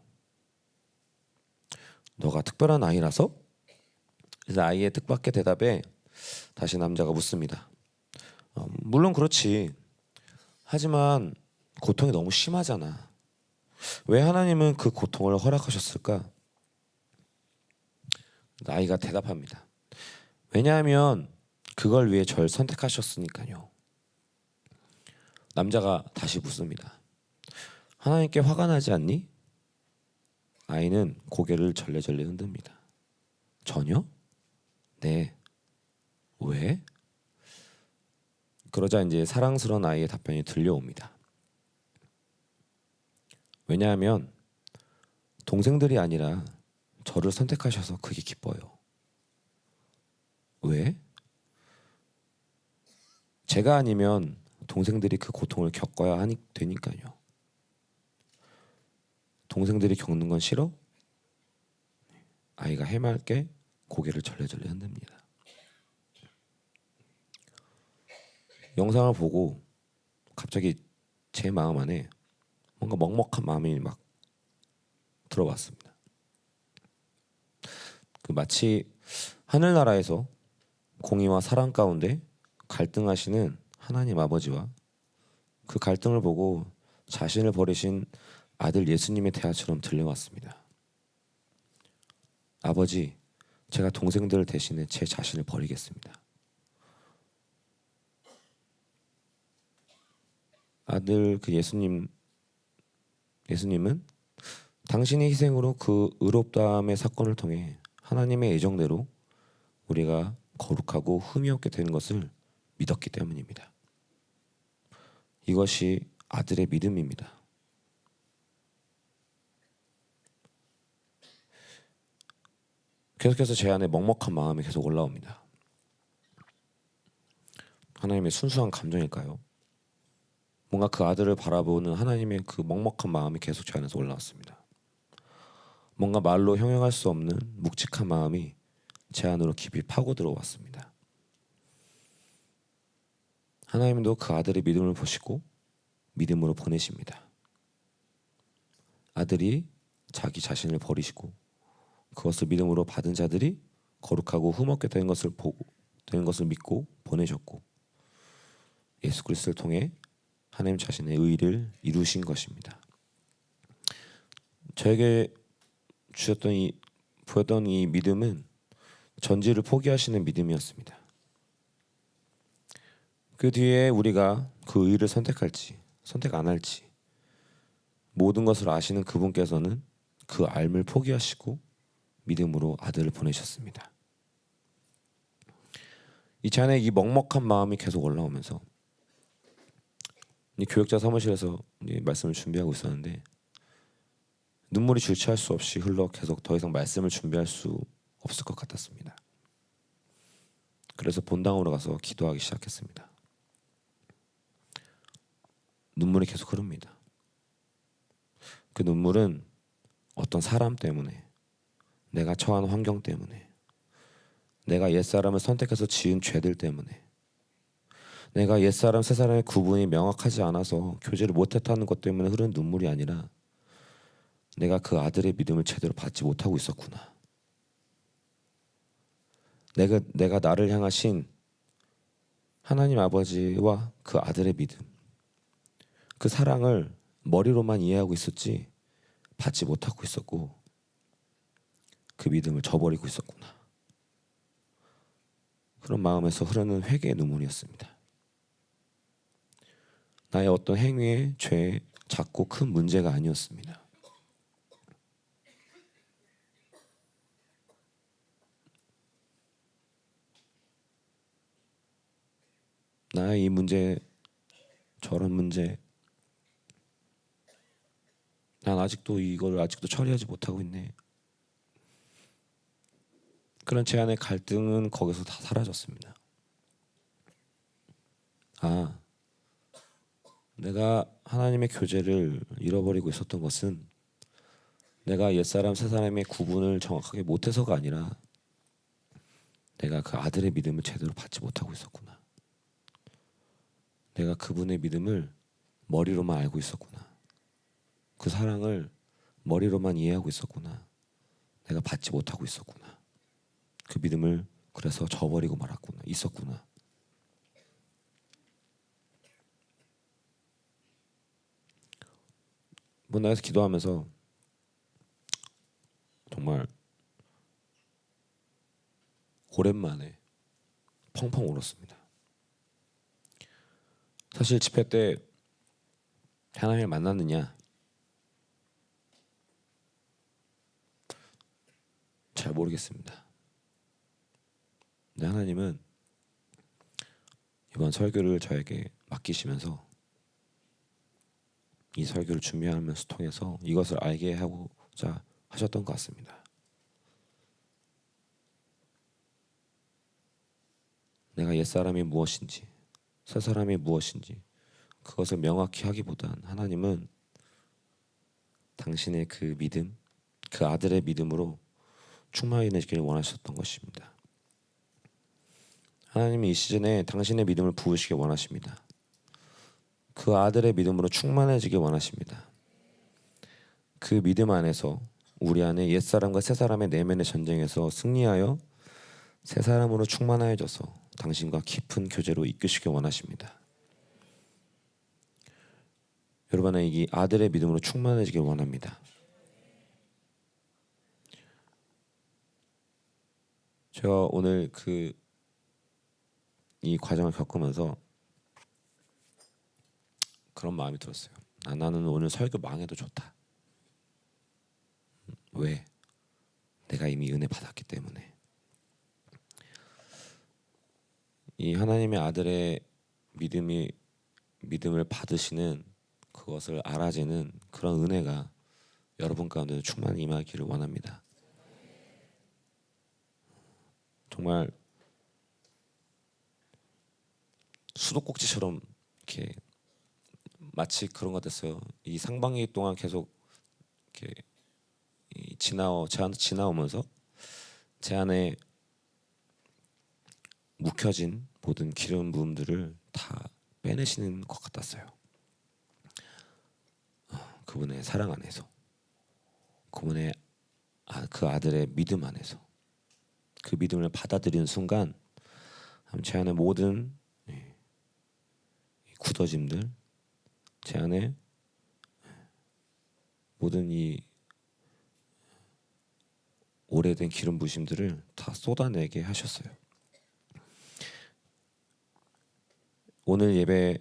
너가 특별한 아이라서? 그래서 아이의 뜻밖의 대답에 다시 남자가 묻습니다. 물론 그렇지. 하지만 고통이 너무 심하잖아. 왜 하나님은 그 고통을 허락하셨을까? 아이가 대답합니다. 왜냐하면 그걸 위해 절 선택하셨으니까요. 남자가 다시 묻습니다. 하나님께 화가 나지 않니? 아이는 고개를 절레절레 흔듭니다. 전혀? 네. 왜? 그러자 이제 사랑스러운 아이의 답변이 들려옵니다. 왜냐하면 동생들이 아니라 저를 선택하셔서 그게 기뻐요. 왜? 제가 아니면 동생들이 그 고통을 겪어야 하니 되니까요. 동생들이 겪는 건 싫어? 아이가 해맑게 고개를 절레절레 흔듭니다. 영상을 보고 갑자기 제 마음 안에 뭔가 먹먹한 마음이 막 들어왔습니다. 그 마치 하늘나라에서 공의와 사랑 가운데 갈등하시는 하나님 아버지와 그 갈등을 보고 자신을 버리신 아들 예수님의 대화처럼 들려왔습니다. 아버지, 제가 동생들 대신에 제 자신을 버리겠습니다. 아들 그 예수님은 당신의 희생으로 그 의롭다함의 사건을 통해 하나님의 예정대로 우리가 거룩하고 흠이 없게 되는 것을 믿었기 때문입니다. 이것이 아들의 믿음입니다. 계속해서 제 안에 먹먹한 마음이 계속 올라옵니다. 하나님의 순수한 감정일까요? 뭔가 그 아들을 바라보는 하나님의 그 먹먹한 마음이 계속 제 안에서 올라왔습니다. 뭔가 말로 형용할 수 없는 묵직한 마음이 제 안으로 깊이 파고 들어왔습니다. 하나님도 그 아들의 믿음을 보시고 믿음으로 보내십니다. 아들이 자기 자신을 버리시고 그것을 믿음으로 받은 자들이 거룩하고 흠없게 된 것을 믿고 보내셨고 예수 그리스도를 통해 하나님 자신의 의를 이루신 것입니다. 저에게 보였던 이 믿음은 전지를 포기하시는 믿음이었습니다. 그 뒤에 우리가 그 의를 선택할지 선택 안 할지 모든 것을 아시는 그분께서는 그 알을 포기하시고 믿음으로 아들을 보내셨습니다. 이 잔에 이 먹먹한 마음이 계속 올라오면서 이 교역자 사무실에서 말씀을 준비하고 있었는데 눈물이 주체할 수 없이 흘러 계속 더 이상 말씀을 준비할 수 없을 것 같았습니다. 그래서 본당으로 가서 기도하기 시작했습니다. 눈물이 계속 흐릅니다. 그 눈물은 어떤 사람 때문에, 내가 처한 환경 때문에, 내가 옛사람을 선택해서 지은 죄들 때문에, 내가 옛사람 새사람의 구분이 명확하지 않아서 교제를 못했다는 것 때문에 흐르는 눈물이 아니라 내가 그 아들의 믿음을 제대로 받지 못하고 있었구나. 내가 나를 향하신 하나님 아버지와 그 아들의 믿음, 그 사랑을 머리로만 이해하고 있었지 받지 못하고 있었고 그 믿음을 저버리고 있었구나. 그런 마음에서 흐르는 회개의 눈물이었습니다. 나의 어떤 행위의 죄, 작고 큰 문제가 아니었습니다. 나의 이 문제, 저런 문제, 난 이걸 아직도 처리하지 못하고 있네. 그런 제 안의 갈등은 거기서 다 사라졌습니다. 내가 하나님의 교제를 잃어버리고 있었던 것은 내가 옛사람 새사람의 구분을 정확하게 못해서가 아니라 내가 그 아들의 믿음을 제대로 받지 못하고 있었구나. 내가 그분의 믿음을 머리로만 알고 있었구나. 그 사랑을 머리로만 이해하고 있었구나. 내가 받지 못하고 있었구나. 그 믿음을 그래서 저버리고 있었구나. 나에서 기도하면서 정말 오랜만에 펑펑 울었습니다. 사실 집회 때 하나님을 만났느냐 잘 모르겠습니다. 근데 하나님은 이번 설교를 저에게 맡기시면서 이 설교를 준비하면서 통해서 이것을 알게 하고자 하셨던 것 같습니다. 내가 옛사람이 무엇인지 새사람이 무엇인지 그것을 명확히 하기보단 하나님은 당신의 그 믿음, 그 아들의 믿음으로 충만해지기를 원하셨던 것입니다. 하나님이 이 시즌에 당신의 믿음을 부으시기 원하십니다. 그 아들의 믿음으로 충만해지기 원하십니다. 그 믿음 안에서 우리 안에 옛사람과 새사람의 내면의 전쟁에서 승리하여 새사람으로 충만해져서 당신과 깊은 교제로 이끄시기 원하십니다. 여러분은 이 아들의 믿음으로 충만해지길 원합니다. 제가 오늘 이 과정을 겪으면서 그런 마음이 들었어요. 나는 오늘 설교 망해도 좋다. 왜? 내가 이미 은혜 받았기 때문에. 이 하나님의 아들의 믿음을 받으시는 그것을 알아지는 그런 은혜가 여러분 가운데 충만히 임하기를 원합니다. 정말 수도꼭지처럼 이렇게 마치 그런 것 같았어요. 이 상반기 동안 계속 이렇게 제한테 지나오면서 제 안에 묵혀진 모든 기름 부음들을 다 빼내시는 것 같았어요. 그분의 사랑 안에서, 그분의 그 아들의 믿음 안에서, 그 믿음을 받아들이는 순간 제 안에 모든 굳어짐들, 제 안에 모든 이 오래된 기름 부심들을 다 쏟아내게 하셨어요. 오늘 예배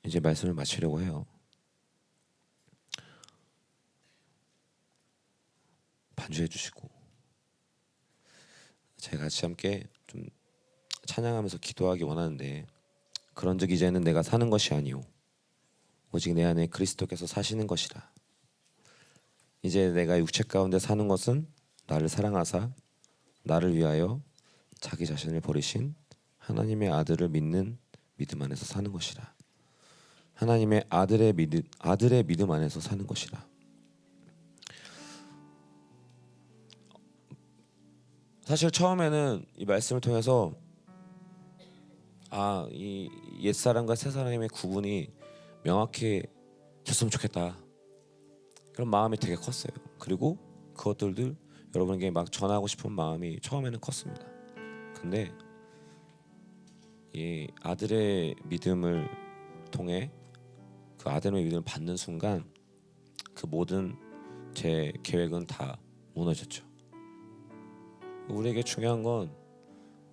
이제 말씀을 마치려고 해요. 반주해 주시고 제가 같이 함께 좀 찬양하면서 기도하기 원하는데, 그런즉 이제는 내가 사는 것이 아니오 오직 내 안에 그리스도께서 사시는 것이라. 이제 내가 육체 가운데 사는 것은 나를 사랑하사 나를 위하여 자기 자신을 버리신 하나님의 아들을 믿는 믿음 안에서 사는 것이라. 하나님의 아들의 믿음 안에서 사는 것이라. 사실 처음에는 이 말씀을 통해서 이 옛사람과 새사람의 구분이 명확해졌으면 좋겠다, 그런 마음이 되게 컸어요. 그리고 그것들도 여러분에게 막 전하고 싶은 마음이 처음에는 컸습니다. 근데 이 아들의 믿음을 통해 그 아들의 믿음을 받는 순간 그 모든 제 계획은 다 무너졌죠. 우리에게 중요한 건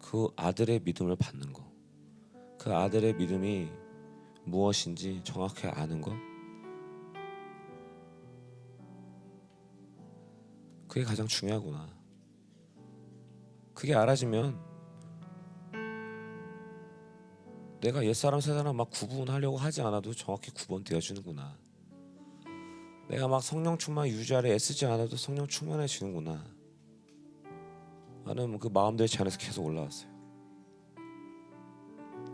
그 아들의 믿음을 받는 거, 그 아들의 믿음이 무엇인지 정확히 아는 것, 그게 가장 중요하구나. 그게 알아지면 내가 옛사람 새사람 막 구분하려고 하지 않아도 정확히 구분되어지는구나. 내가 막 성령 충만 유지하려 애쓰지 않아도 성령 충만해지는구나 하는 그 마음들이 제 안에서 계속 올라왔어요.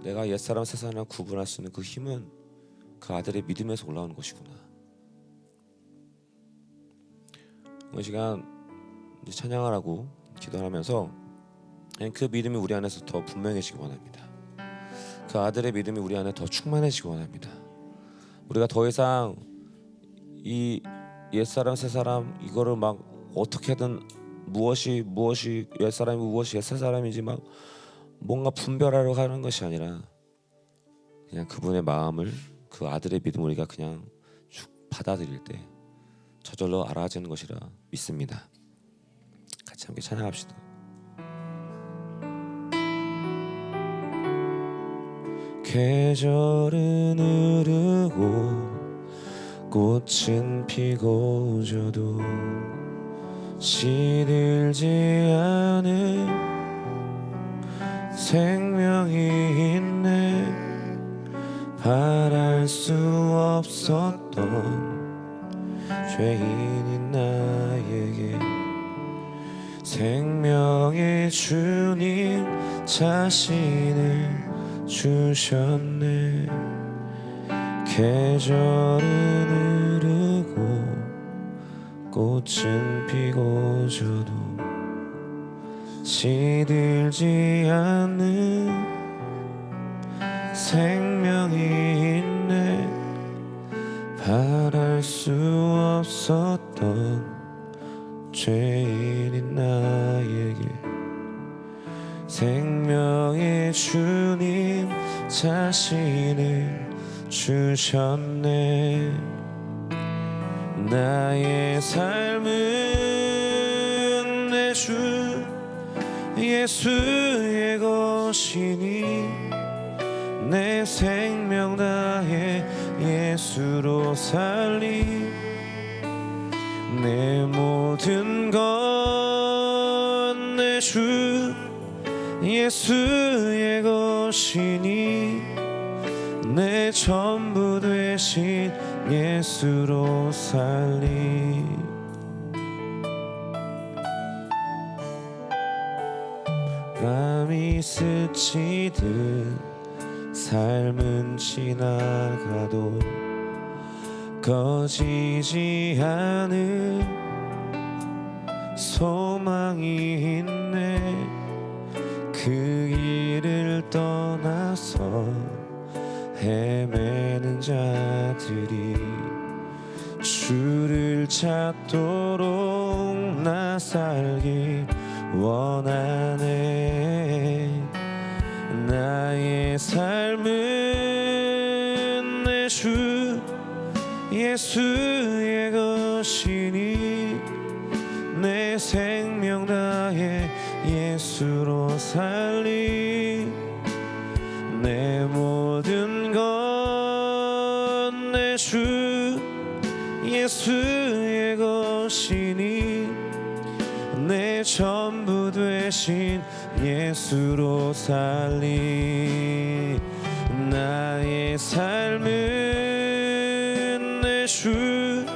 내가 옛사람 새사람 구분할 수 있는 그 힘은 그 아들의 믿음에서 올라오는 것이구나. 이 시간 이제 찬양을 하고 기도하면서 그 믿음이 우리 안에서 더 분명해지기 원합니다. 그 아들의 믿음이 우리 안에 더 충만해지기 원합니다. 우리가 더 이상 이 옛사람 새사람 이거를 막 어떻게든 무엇이 옛사람이 무엇이 옛사람인지 막 뭔가 분별하려 하는 것이 아니라 그냥 그분의 마음을, 그 아들의 믿음을 우리가 그냥 받아들일 때 저절로 알아지는 것이라 믿습니다. 같이 함께 찬양합시다. 계절은 흐르고 꽃은 피고 져도 시들지 않은 생명이 있네. 바랄 수 없었던 죄인인 나에게 생명의 주님 자신을 주셨네. 계절은 흐르고 꽃은 피고 져도 시들지 않는 생명이 있네. 바랄 수 없었던 죄인인 나에게 생명의 주님 자신을 주셨네. 나의 삶은 내 주 예수의 것이니 내 생명 다해 예수로 살리. 내 모든 건 내 주 예수의 것이니 내 전부 되신 예수로 살리. 밤이 스치듯 삶은 지나가도 꺼지지 않은 소망이 있네. 그 길을 떠나서 헤매는 자들이 주를 찾도록 나 살길 원하네. 나의 삶은 내 주 예수의 것이니 내 생명 다해 예수로 살리. 내 모든 건 내 주 예수의 것이니 내 전부 되신 예수로 살리. 나의 삶은 내 주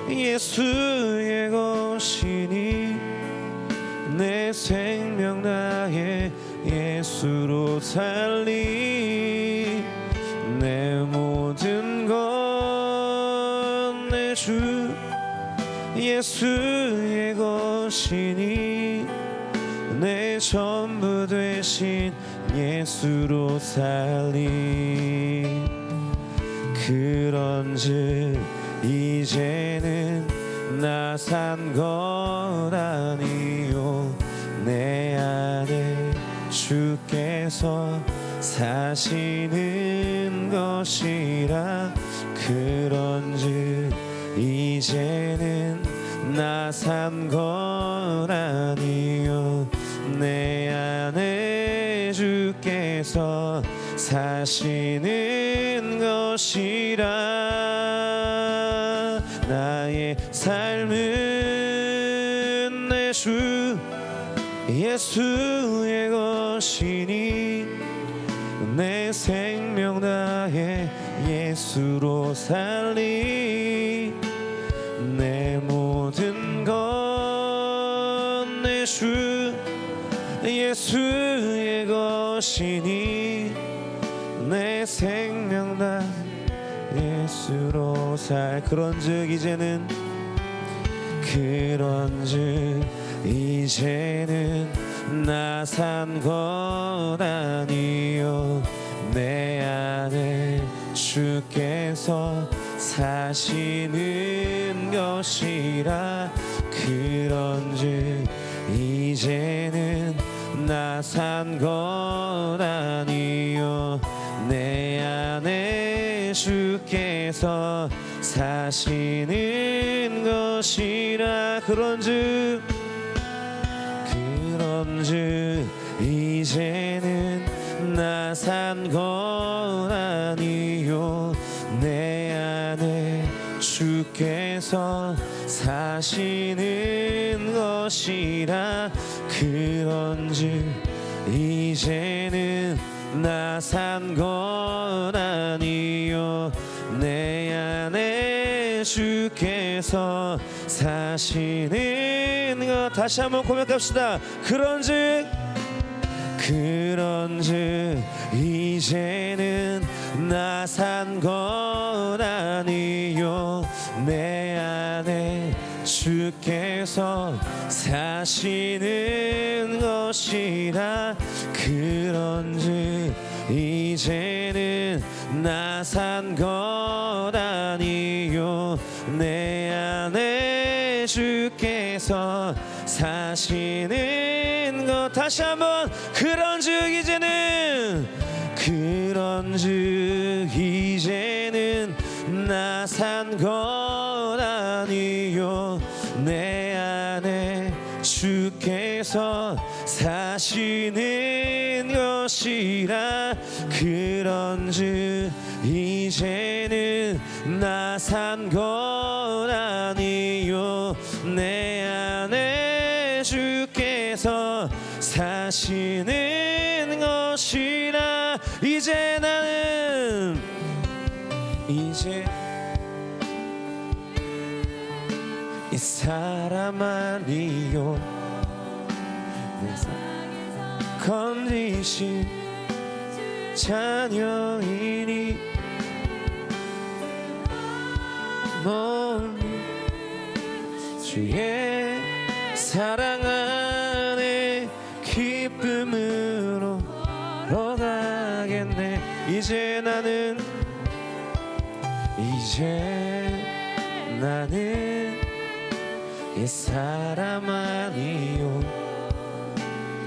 예수의 것이니 내 생명 다해 예수로 살리. 내 모든 건 내 주 예수의 것이니 내 전부 되신 예수로 살리. 그런즉 이제는 나 산 것 아니요 내 안에 주께서 사시는 것이라. 그런즉 이제는 나 산 것 아니요 내 안에 주께서 사시는 것이라. 나의 삶은 내 주 예수의 것이니 내 생명 다해 예수로 살리. 내 모든 건 내 주 예수의 것이니 내 생명 다 예수로 살. 그런즉 이제는 나 산 것 아니요 내 안에 주께서 사시는 것이라. 그런즉 이제는 나 산 것 아니요 내 안에 주께서 사시는 것이라. 그런즉 이제는 나 산 건 아니요 내 안에 주께서 사시는 것이라. 그런즉 이제는 나 산 건 아니요 내 안에 주께서 사시는 것. 다시 한번 고백합시다. 그런즉 이제는 나 산 건 아니요 내 안에 주께서 사시는 것이라. 그런즉 이제는 나 산 건 아니요 내 안에 주께서 사시는 것. 다시 한번 그런즉 이제는 나 산 건 아니요 내 안에 주께서 사시는 것이라. 그런즉 이제는 나 산 건 아니요 내 안에 주께서 사시는 것이라. 이제 나는 이 사람 아니요 건지신 자녀이니 주의 사랑 안에 기쁨으로 걸어가겠네. 이제 나는 이 사람 아니요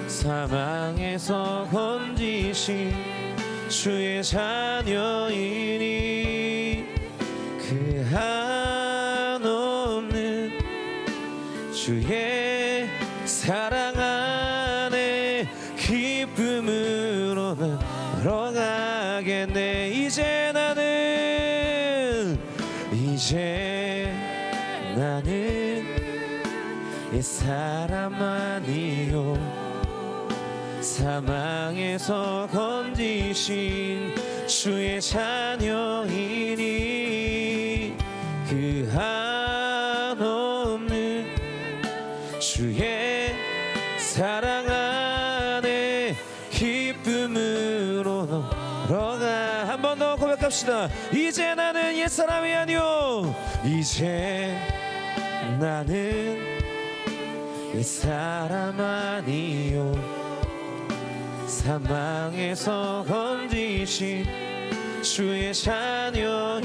사망에서 건지신 주의 자녀이니 그 한없는 주의 사랑 안에 기쁨으로 걸어가겠네. 이제 나는 이 사람 아니요 사망에서 건지신 주의 자녀이니 그 한없는 주의 사랑 안에 기쁨으로 걸어가. 한 번 더 고백합시다. 이제 나는 옛사람이 아니요 이제 나는 옛사람 아니요 사망에서 건지신 주의 자녀이니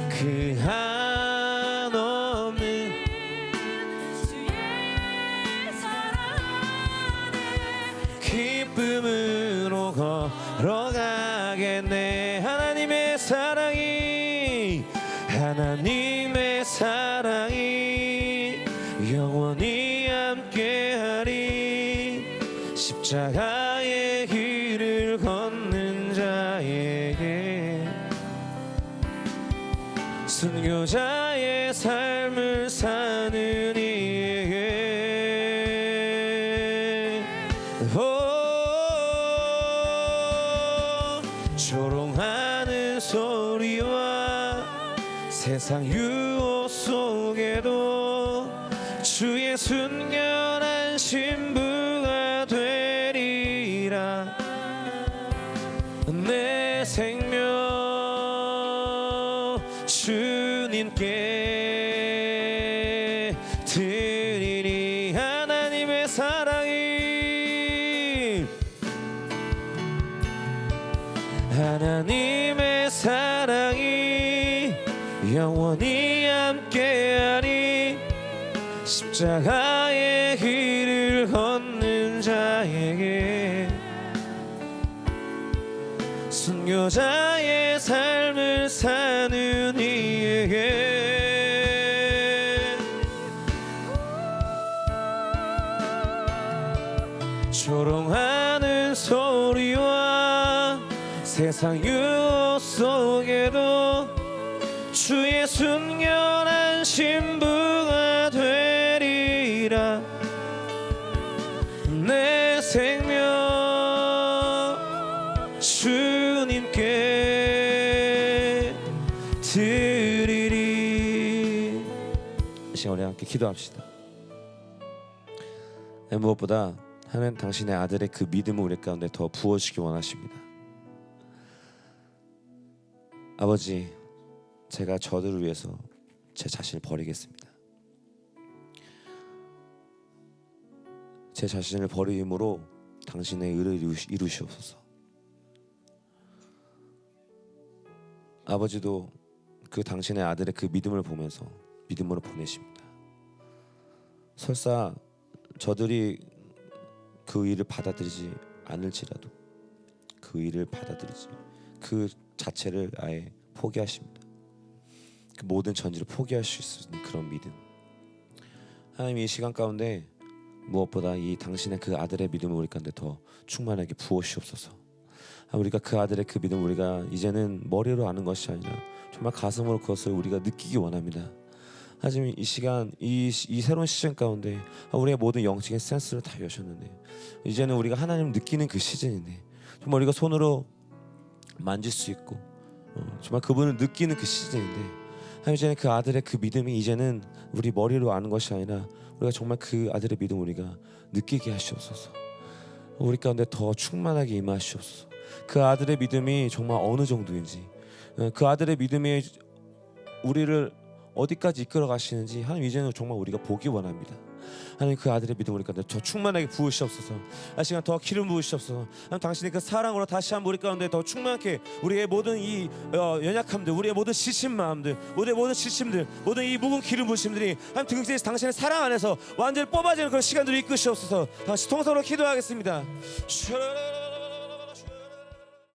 그 한없는 주의 사랑 안에 기쁨으로 걸어가겠네. 하나님의 사랑이 영원히 함께하리. 십자가의 길을 걷는 자에게 순교자의 삶을 사는 이에게 조롱하는 소리와 세상 유혹 속에도 주의 순결한 신부가 되리라. 내 생명 주님께 드리리. 하나님의 사랑이 영원히 함께하리. 십자가의 길을 걷는 자에게 순교자의 삶을 사는 이에게 조롱하는 소리와 세상 유혹 속에도 주의 순결한 신부가 되리라. 내 생명 주님께 드리리. 이 시간 우리 함께 기도합시다. 무엇보다 하나님 당신의 아들의 그 믿음을 우리 가운데 더 부어주기 원하십니다. 아버지, 제가 저들을 위해서 제 자신을 버리겠습니다. 제 자신을 버림으로 당신의 의를 이루시옵소서. 아버지도 그 당신의 아들의 그 믿음을 보면서 믿음으로 보내십니다. 설사 저들이 그 일을 받아들이지 않을지라도 그 일을 받아들이지 그 자체를 아예 포기하십니다. 그 모든 전지를 포기할 수 있는 그런 믿음. 하나님, 이 시간 가운데 무엇보다 이 당신의 그 아들의 믿음을 우리 가운데 더 충만하게 부어주시옵소서. 우리가 그 아들의 그 믿음, 우리가 이제는 머리로 아는 것이 아니라 정말 가슴으로 그것을 우리가 느끼기 원합니다. 하지만 이 시간, 이 새로운 시즌 가운데 우리의 모든 영적인 센스를 다 여셨는데 이제는 우리가 하나님을 느끼는 그 시즌인데 정말 우리가 손으로 만질 수 있고 정말 그분을 느끼는 그 시즌인데 하나님, 이제는 그 아들의 그 믿음이 이제는 우리 머리로 아는 것이 아니라 우리가 정말 그 아들의 믿음을 우리가 느끼게 하시옵소서. 우리 가운데 더 충만하게 임하시옵소서. 그 아들의 믿음이 정말 어느 정도인지, 그 아들의 믿음이 우리를 어디까지 이끌어 가시는지 하나님, 이제는 정말 우리가 보기 원합니다. 하나님, 그 아들의 믿음 우리 가운데 더 충만하게 부으시옵소서. 이 시간 더 기름 부으시옵소서. 하나님, 당신의 그 사랑으로 다시 한번 우리 가운데 더 충만하게 우리의 모든 이 연약함들, 우리의 모든 지친 마음들, 우리의 모든 지침들, 모든 이 묵은 기름 부으심들이 하나님 등지에서 당신의 사랑 안에서 완전히 뽑아지는 그런 시간들을 이끄시옵소서. 다시 통성으로 기도하겠습니다.